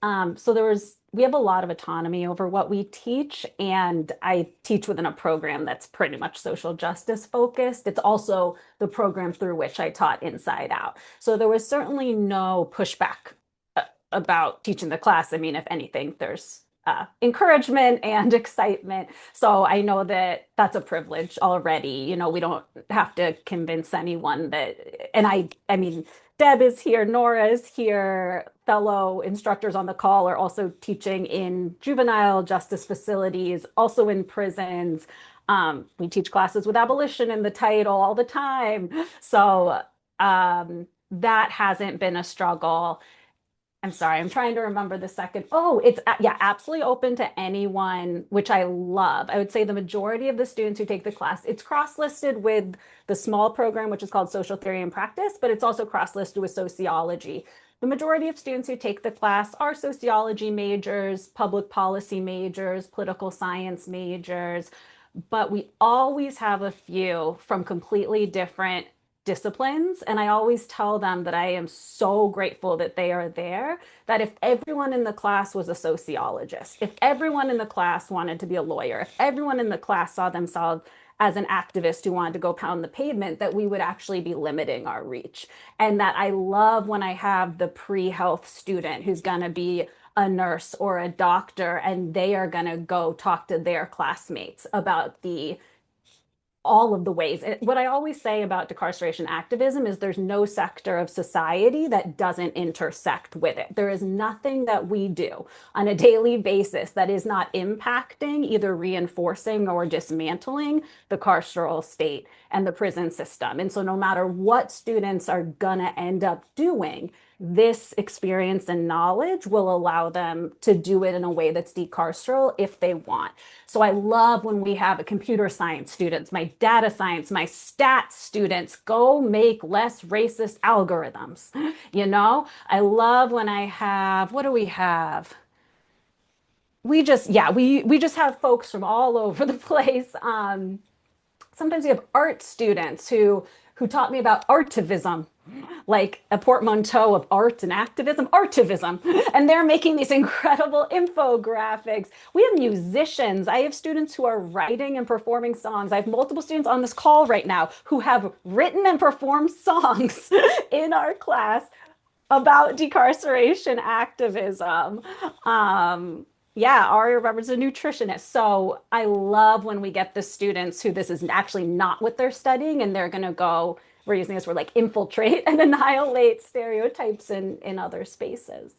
So we have a lot of autonomy over what we teach, and I teach within a program that's pretty much social justice focused. It's also the program through which I taught Inside Out. So there was certainly no pushback about teaching the class. I mean, if anything, there's encouragement and excitement. So I know that that's a privilege already. You know, we don't have to convince anyone that, and I mean, Deb is here, Nora is here, fellow instructors on the call are also teaching in juvenile justice facilities, also in prisons. We teach classes with abolition in the title all the time. So that hasn't been a struggle. I'm sorry, I'm trying to remember the second. Oh, it's yeah, absolutely open to anyone, which I love. I would say the majority of the students who take the class, it's cross-listed with the small program, which is called Social Theory and Practice, but it's also cross-listed with sociology. The majority of students who take the class are sociology majors, public policy majors, political science majors, but we always have a few from completely different disciplines. And I always tell them that I am so grateful that they are there, that if everyone in the class was a sociologist, if everyone in the class wanted to be a lawyer, if everyone in the class saw themselves as an activist who wanted to go pound the pavement, that we would actually be limiting our reach. And that I love when I have the pre-health student who's going to be a nurse or a doctor, and they are going to go talk to their classmates about all of the ways. What I always say about decarceration activism is there's no sector of society that doesn't intersect with it. There is nothing that we do on a daily basis that is not impacting, either reinforcing or dismantling the carceral state and the prison system. And so no matter what students are gonna end up doing, this experience and knowledge will allow them to do it in a way that's decarceral if they want. So I love when we have a computer science students, my data science, my stats students go make less racist algorithms. You know, I love when I have, what do we have? We just, yeah, we just have folks from all over the place. Sometimes we have art students who taught me about artivism, like a portmanteau of art and activism, artivism. And they're making these incredible infographics. We have musicians. I have students who are writing and performing songs. I have multiple students on this call right now who have written and performed songs in our class about decarceration activism. Yeah, Aria Roberts is a nutritionist. So I love when we get the students who this is actually not what they're studying, and they're going to go, we're using this word like infiltrate and annihilate stereotypes in other spaces.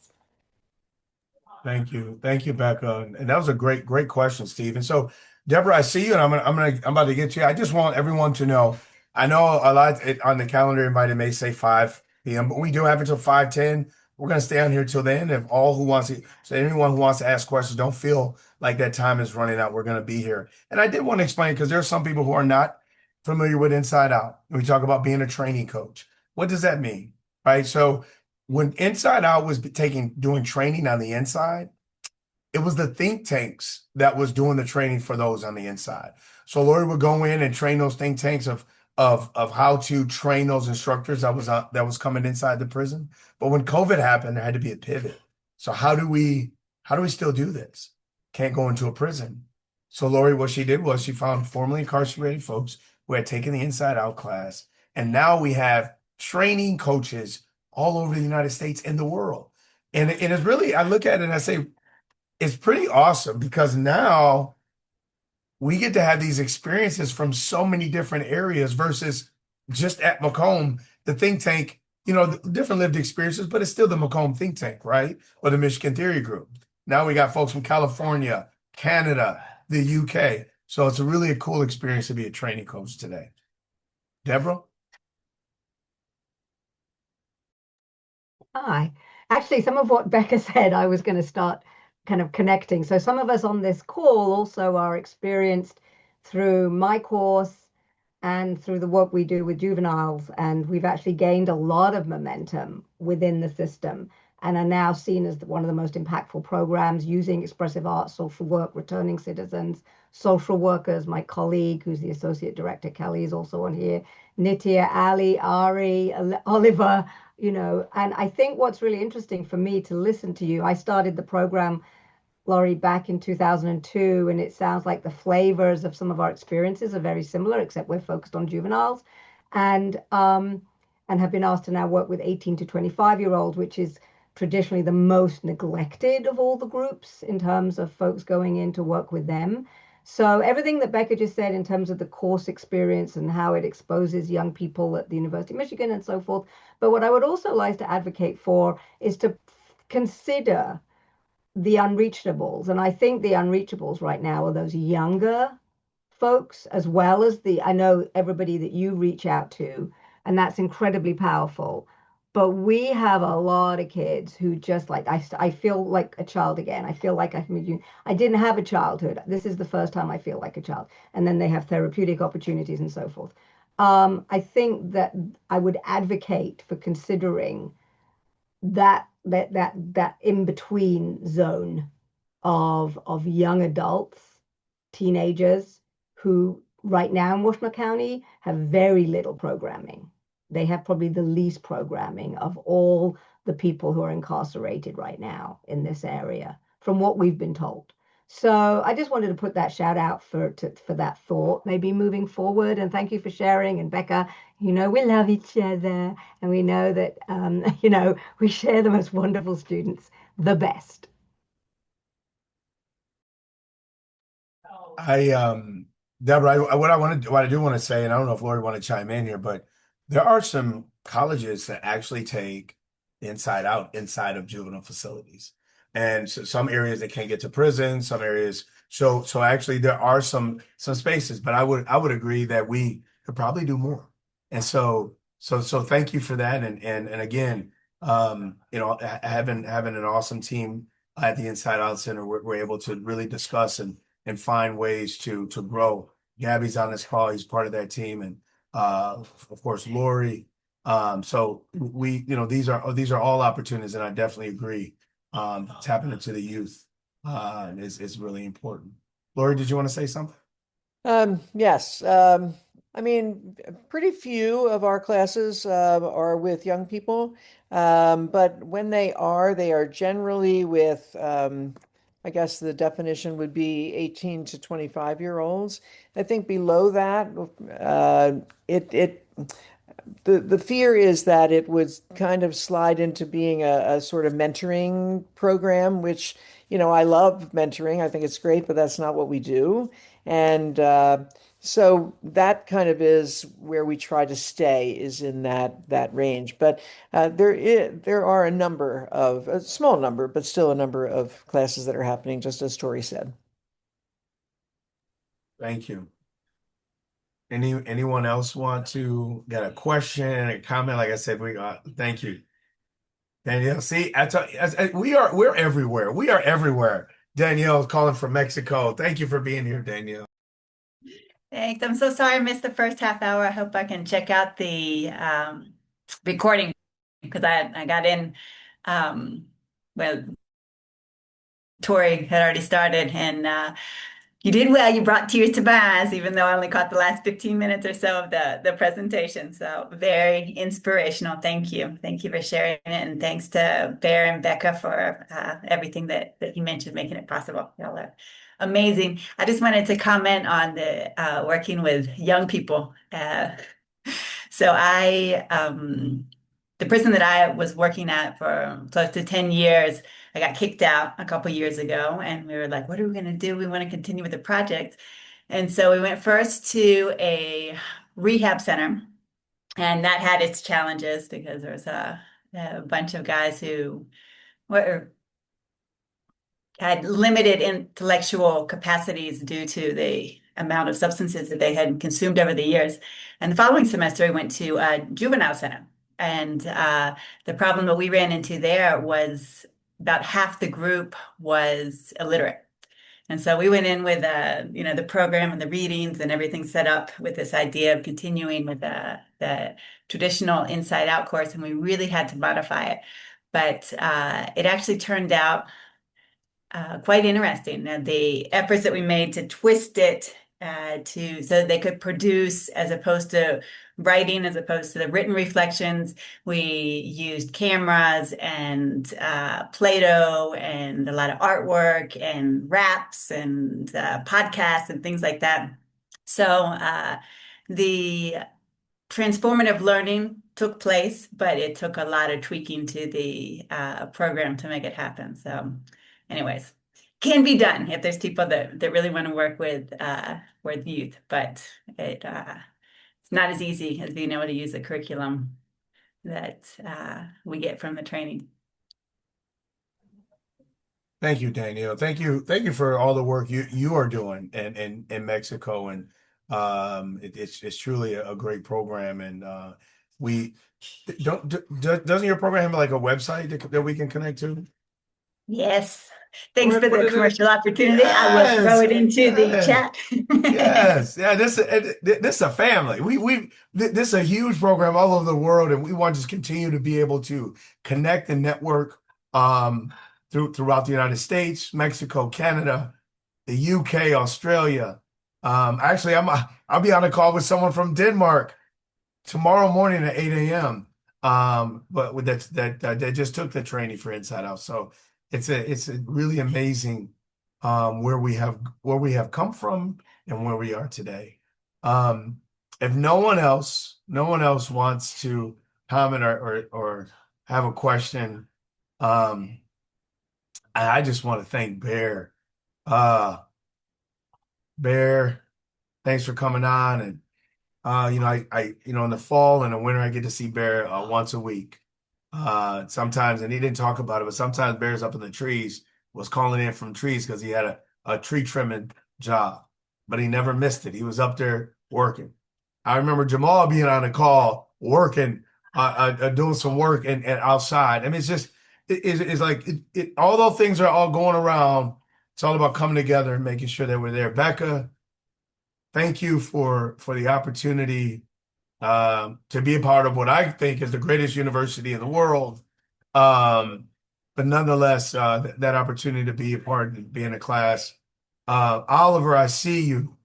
Thank you. Thank you, Becca. And that was a great question, Steve. And so, Deborah, I see you, and I'm about to get to you. I just want everyone to know, I know a lot on the calendar invite, it may say 5 p.m., but we do have until 5:10. We're going to stay on here till the end. If all who wants to, so anyone who wants to ask questions, don't feel like that time is running out. We're going to be here. And I did want to explain, because there are some people who are not familiar with Inside Out. We talk about being a training coach. What does that mean? Right? So when Inside Out was doing training on the inside, it was the think tanks that was doing the training for those on the inside. So Lori would go in and train those think tanks of how to train those instructors that was coming inside the prison. But when COVID happened, there had to be a pivot. So how do we still do this? Can't go into a prison. So Lori, what she did was she found formerly incarcerated folks who had taken the Inside Out class, and now we have training coaches all over the United States and the world. And it's really, I look at it and I say, it's pretty awesome, because now we get to have these experiences from so many different areas versus just at Macomb, the think tank, different lived experiences, but it's still the Macomb think tank, right? Or the Michigan Theory Group. Now we got folks from California, Canada, the UK. So it's really a cool experience to be a training coach today. Deborah? Hi. Actually, some of what Becca said, I was going to start kind of connecting. So some of us on this call also are experienced through my course and through the work we do with juveniles. And we've actually gained a lot of momentum within the system and are now seen as one of the most impactful programs using expressive art, social work, returning citizens, social workers. My colleague, who's the associate director, Kelly, is also on here. Nitya, Ali, Ari, Oliver, and I think what's really interesting for me to listen to you, I started the program, Laurie, back in 2002, and it sounds like the flavors of some of our experiences are very similar, except we're focused on juveniles, and have been asked to now work with 18 to 25-year-olds, which is traditionally the most neglected of all the groups in terms of folks going in to work with them. So everything that Becca just said in terms of the course experience and how it exposes young people at the University of Michigan and so forth. But what I would also like to advocate for is to consider the unreachables. And I think the unreachables right now are those younger folks, as well as I know everybody that you reach out to, and that's incredibly powerful. But we have a lot of kids who just like, I feel like a child again. I feel like I didn't have a childhood. This is the first time I feel like a child. And then they have therapeutic opportunities and so forth. I think that I would advocate for considering that in between zone of young adults, teenagers who right now in Washtenaw County have very little programming. They have probably the least programming of all the people who are incarcerated right now in this area, from what we've been told. So I just wanted to put that shout out for that thought, maybe moving forward. And thank you for sharing. And Becca, we love each other, and we know that we share the most wonderful students, the best. Deborah, what I do want to say, and I don't know if Lori want to chime in here, but there are some colleges that actually take inside out inside of juvenile facilities, and so some areas they can't get to prison, some areas. So actually there are some spaces, but I would agree that we could probably do more. And so thank you for that, and again, having an awesome team at the Inside Out Center, we're able to really discuss and find ways to grow. Gabby's on this call; he's part of that team, and of course Lori. So these are all opportunities, and I definitely agree. Tapping into the youth is really important. Lori, did you want to say something? Yes. I mean, pretty few of our classes are with young people, but when they are generally with, I guess the definition would be 18 to 25-year-olds. I think below that, the fear is that it would kind of slide into being a sort of mentoring program, which, I love mentoring. I think it's great, but that's not what we do. And so that kind of is where we try to stay, is in that range. But there are a small number, but still a number of classes that are happening, just as Tori said. Thank you. Anyone else want to get a question, a comment? Like I said, thank you, Danielle. See, we're everywhere. We are everywhere. Danielle calling from Mexico. Thank you for being here, Danielle. Thanks. I'm so sorry I missed the first half hour. I hope I can check out the recording, because I got in well, Tori had already started, and you did well. You brought tears to my eyes, even though I only caught the last 15 minutes or so of the presentation. So very inspirational. Thank you. Thank you for sharing it. And thanks to Bear and Becca for everything that you mentioned, making it possible. Y'all are amazing. I just wanted to comment on the working with young people. So the prison that I was working at for close to 10 years, I got kicked out a couple years ago, and we were like, what are we going to do? We want to continue with the project. And so we went first to a rehab center, and that had its challenges because there was a bunch of guys who had limited intellectual capacities due to the amount of substances that they had consumed over the years. And the following semester, I went to a juvenile center. And the problem that we ran into there was about half the group was illiterate. And so we went in with the program and the readings and everything set up with this idea of continuing with the traditional Inside Out course, and we really had to modify it. But it actually turned out quite interesting. The efforts that we made to twist it so that they could produce, as opposed to writing, as opposed to the written reflections, we used cameras and Play-Doh and a lot of artwork and raps and podcasts and things like that. So the transformative learning took place, but it took a lot of tweaking to the program to make it happen. So anyways, can be done if there's people that really want to work with youth, but it's not as easy as being able to use the curriculum that we get from the training. Thank you, Danielle. Thank you for all the work you are doing in Mexico, and it's truly a great program. And we doesn't your program have like a website that we can connect to? Yes. Thanks for Put the it in. commercial opportunity. I will throw it into the chat. Yes, yeah. This is a family. This is a huge program all over the world, and we want to just continue to be able to connect and network throughout the United States, Mexico, Canada, the UK, Australia. Actually, I'll be on a call with someone from Denmark tomorrow morning at 8 a.m. But that just took the training for Inside Out. So it's a really amazing where we have come from and where we are today. If no one else wants to comment or have a question, I just want to thank Bear. Bear, thanks for coming on. And I in the fall and the winter I get to see Bear once a week. Sometimes, and he didn't talk about it, but sometimes Bear's up in the trees, was calling in from trees because he had a tree trimming job, but he never missed it. He was up there working. I remember Jamal being on a call working, doing some work and outside. I mean, it's just it's like although things are all going around, it's all about coming together and making sure that we're there. Becca, thank you for the opportunity to be a part of what I think is the greatest university in the world. But nonetheless, that opportunity to be a part and be in a class. Oliver, I see you.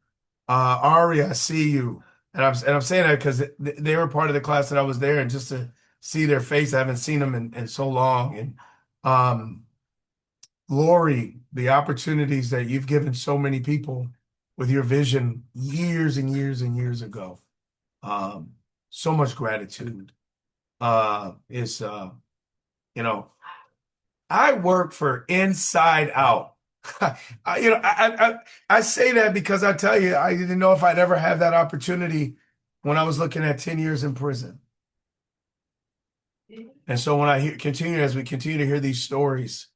Ari, I see you. And I'm saying that because they were part of the class that I was there, and just to see their face, I haven't seen them in so long. And Lori, the opportunities that you've given so many people with your vision years and years and years ago. So much gratitude. I work for Inside Out. I say that because I tell you, I didn't know if I'd ever have that opportunity when I was looking at 10 years in prison. And so when as we continue to hear these stories,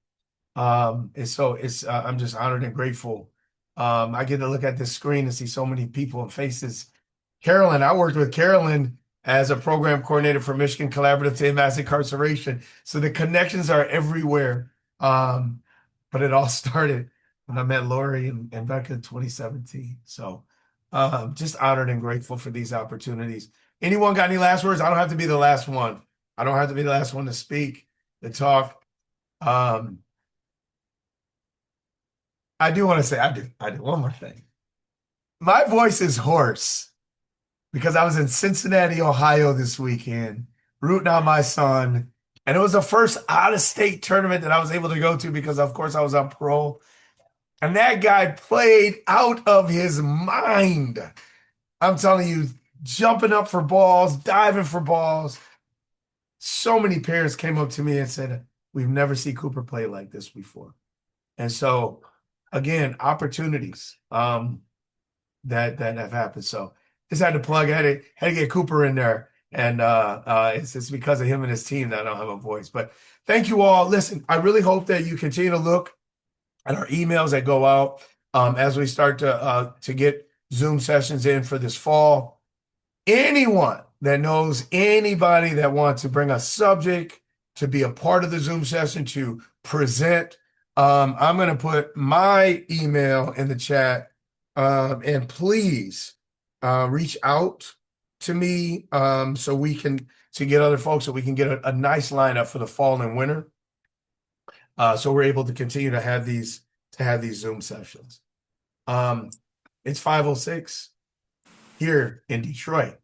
I'm just honored and grateful. I get to look at this screen and see so many people and faces. Carolyn, I worked with Carolyn as a program coordinator for Michigan Collaborative to End Mass Incarceration. So the connections are everywhere. But it all started when I met Lori and Becca in 2017. So just honored and grateful for these opportunities. Anyone got any last words? I don't have to be the last one. I don't have to be the last one to speak, to talk. I do want to say, I do one more thing. My voice is hoarse because I was in Cincinnati, Ohio this weekend, rooting on my son. And it was the first out-of-state tournament that I was able to go to because, of course, I was on parole. And that guy played out of his mind. I'm telling you, jumping up for balls, diving for balls. So many parents came up to me and said, we've never seen Cooper play like this before. And so, again, opportunities that have happened. So just had to plug, had to get Cooper in there. And it's because of him and his team that I don't have a voice. But thank you all. Listen, I really hope that you continue to look at our emails that go out as we start to get Zoom sessions in for this fall. Anyone that knows anybody that wants to bring a subject to be a part of the Zoom session to present, I'm going to put my email in the chat. And please reach out to me so we can get other folks, so we can get a nice lineup for the fall and winter. So we're able to continue to have these Zoom sessions. It's 5:06 here in Detroit.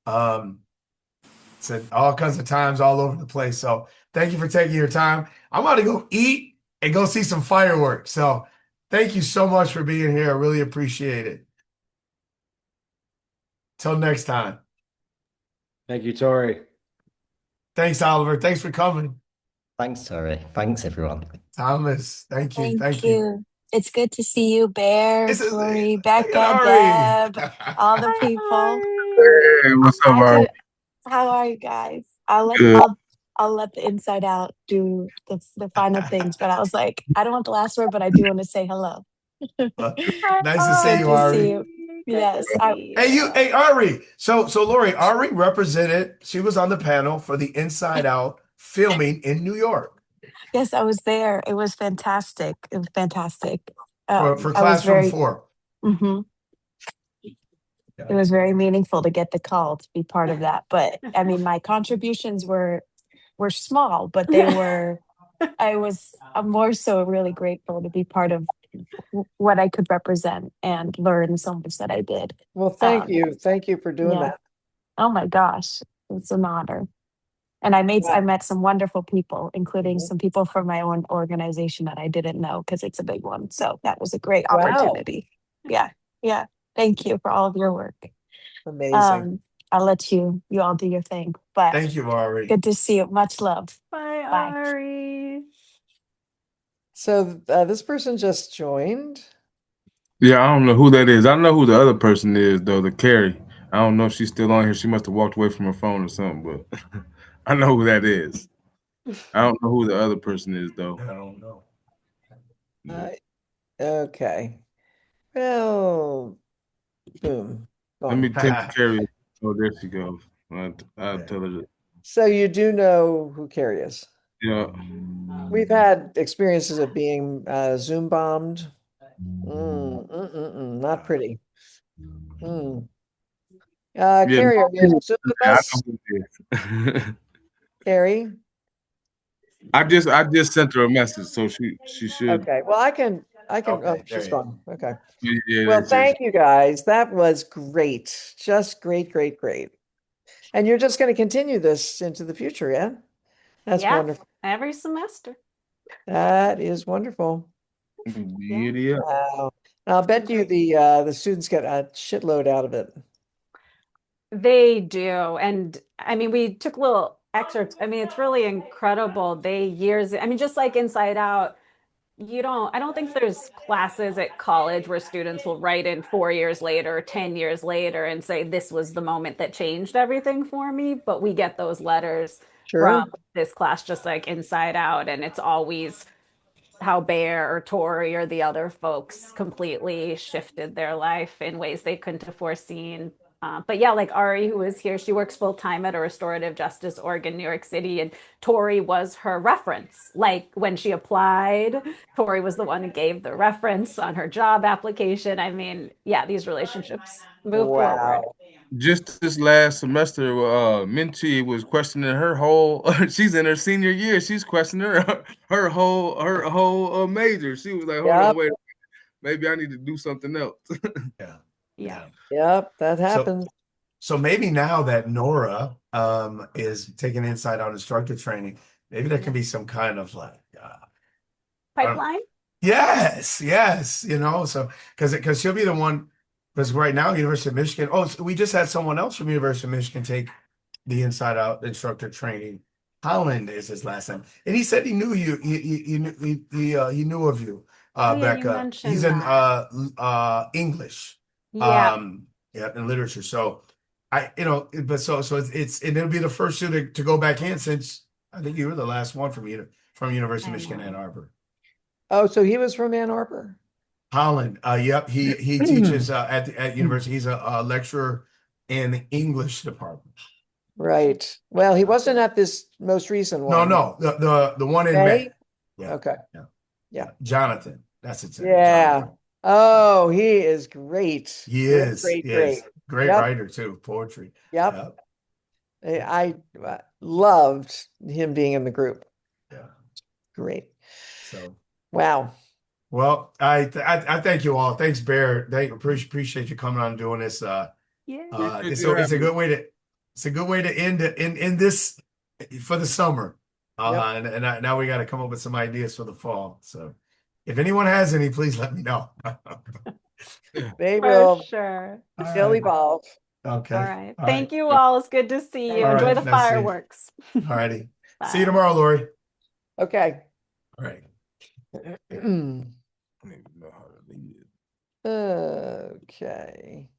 It's at all kinds of times all over the place. So thank you for taking your time. I'm about to go eat and go see some fireworks. So thank you so much for being here. I really appreciate it. Till next time. Thank you, Tori. Thanks, Oliver. Thanks for coming. Thanks, Tori. Thanks, everyone. Thomas, thank you. Thank you. It's good to see you, Bear, This is Tori, look at Becca, Ari. Deb, all the people. Hey, what's up, Ari? How are you guys? Good. I'll let the inside out do the final things, but I was like, I don't want the last word, but I do want to say hello. Nice to see Good you, to see Ari. you. Yes. Hey, Ari. So Lori, Ari represented, she was on the panel for the Inside Out filming in New York Yes, I was there. It was fantastic. It was fantastic. for I was Classroom very 4. mhm. It was very meaningful to get the call to be part of that. But I mean, my contributions were small, but I'm more so really grateful to be part of what I could represent and learn so much that I did. Well, thank you. Thank you for doing Yeah. that. Oh my gosh, it's an honor. And I met some wonderful people, including some people from my own organization that I didn't know because it's a big one. So that was a great Wow. opportunity. Yeah. Yeah. Thank you for all of your work. Amazing. I'll let you all do your thing. But Thank you, Ari. good to see you. Much love. Bye, Bye. Ari. So this person just joined. Yeah, I don't know who that is. I know who the other person is, though, the Carrie. I don't know if she's still on here. She must have walked away from her phone or something, but I know who that is. I don't know who the other person is, though. I don't know. Okay. Well, boom. Let me Gone. text Carrie. Oh, there she goes. I'll tell her that. So you do know who Carrie is? Yeah. We've had experiences of being Zoom bombed. Not pretty. Yeah, Carrie, are you Zoom with I us? know who it is. Carrie? I just sent her a message, so she should. Okay. Well, I can. Oh, there she's you gone. Okay. Yeah, Well, that's it. thank you guys. That was great. Just great, great, great. And you're just going to continue this into the future, yeah? That's Yeah, wonderful. every semester. That is wonderful. Yeah. Wow. I'll bet you the students get a shitload out of it. They do. And I mean, we took little excerpts. I mean, it's really incredible. I mean, just like Inside Out, I don't think there's classes at college where students will write in 4 years later, 10 years later and say, this was the moment that changed everything for me. But we get those letters Sure. from this class, just like Inside Out. And it's always how Bear or Tori or the other folks completely shifted their life in ways they couldn't have foreseen. But yeah, like Ari, who is here, she works full time at a restorative justice org in New York City, and Tori was her reference. Like when she applied, Tori was the one who gave the reference on her job application. I mean, yeah, these relationships move forward. Just this last semester, Minchie was questioning her whole. She's in her senior year. She's questioning her whole major. She was like, "Hold on, wait, maybe I need to do something else." Yeah. Yep, that happens. So maybe now that Nora is taking Inside Out instructor training, maybe there can be some kind of like Pipeline? Yes, so because she'll be the one, because right now University of Michigan. Oh, so we just had someone else from University of Michigan take the Inside Out instructor training. Holland is his last name, and he said he knew you. He knew of you, Oh, yeah, you Becca. mentioned He's in that. English, Yeah. in literature. So but so and it'll be the first student to go back in since I think you were the last one from University of Michigan, Ann Arbor. Oh, so he was from Ann Arbor? Holland. Yep. He teaches at university. He's a lecturer in the English department. Right. Well, he wasn't at this most recent one. No. The one in May. Yeah. Okay. Yeah. Jonathan. That's it. Yeah. Jonathan. Oh, he is great. He Great, is. Great, He great. is. Great Yep. writer too. Poetry. Yep. I loved him being in the group. Yeah. Great. So. Wow. Well, I thank you all. Thanks, Bear. Appreciate you coming on and doing this. It's a good way to end this for the summer. And now we got to come up with some ideas for the fall. So if anyone has any, please let me know. They For will. sure. They'll evolve. Okay. All right. All Thank right. you all. It's good to see you. All Enjoy right. the Nice to see you. fireworks. All righty. See you Bye. tomorrow, Lori. Okay. All right. Okay.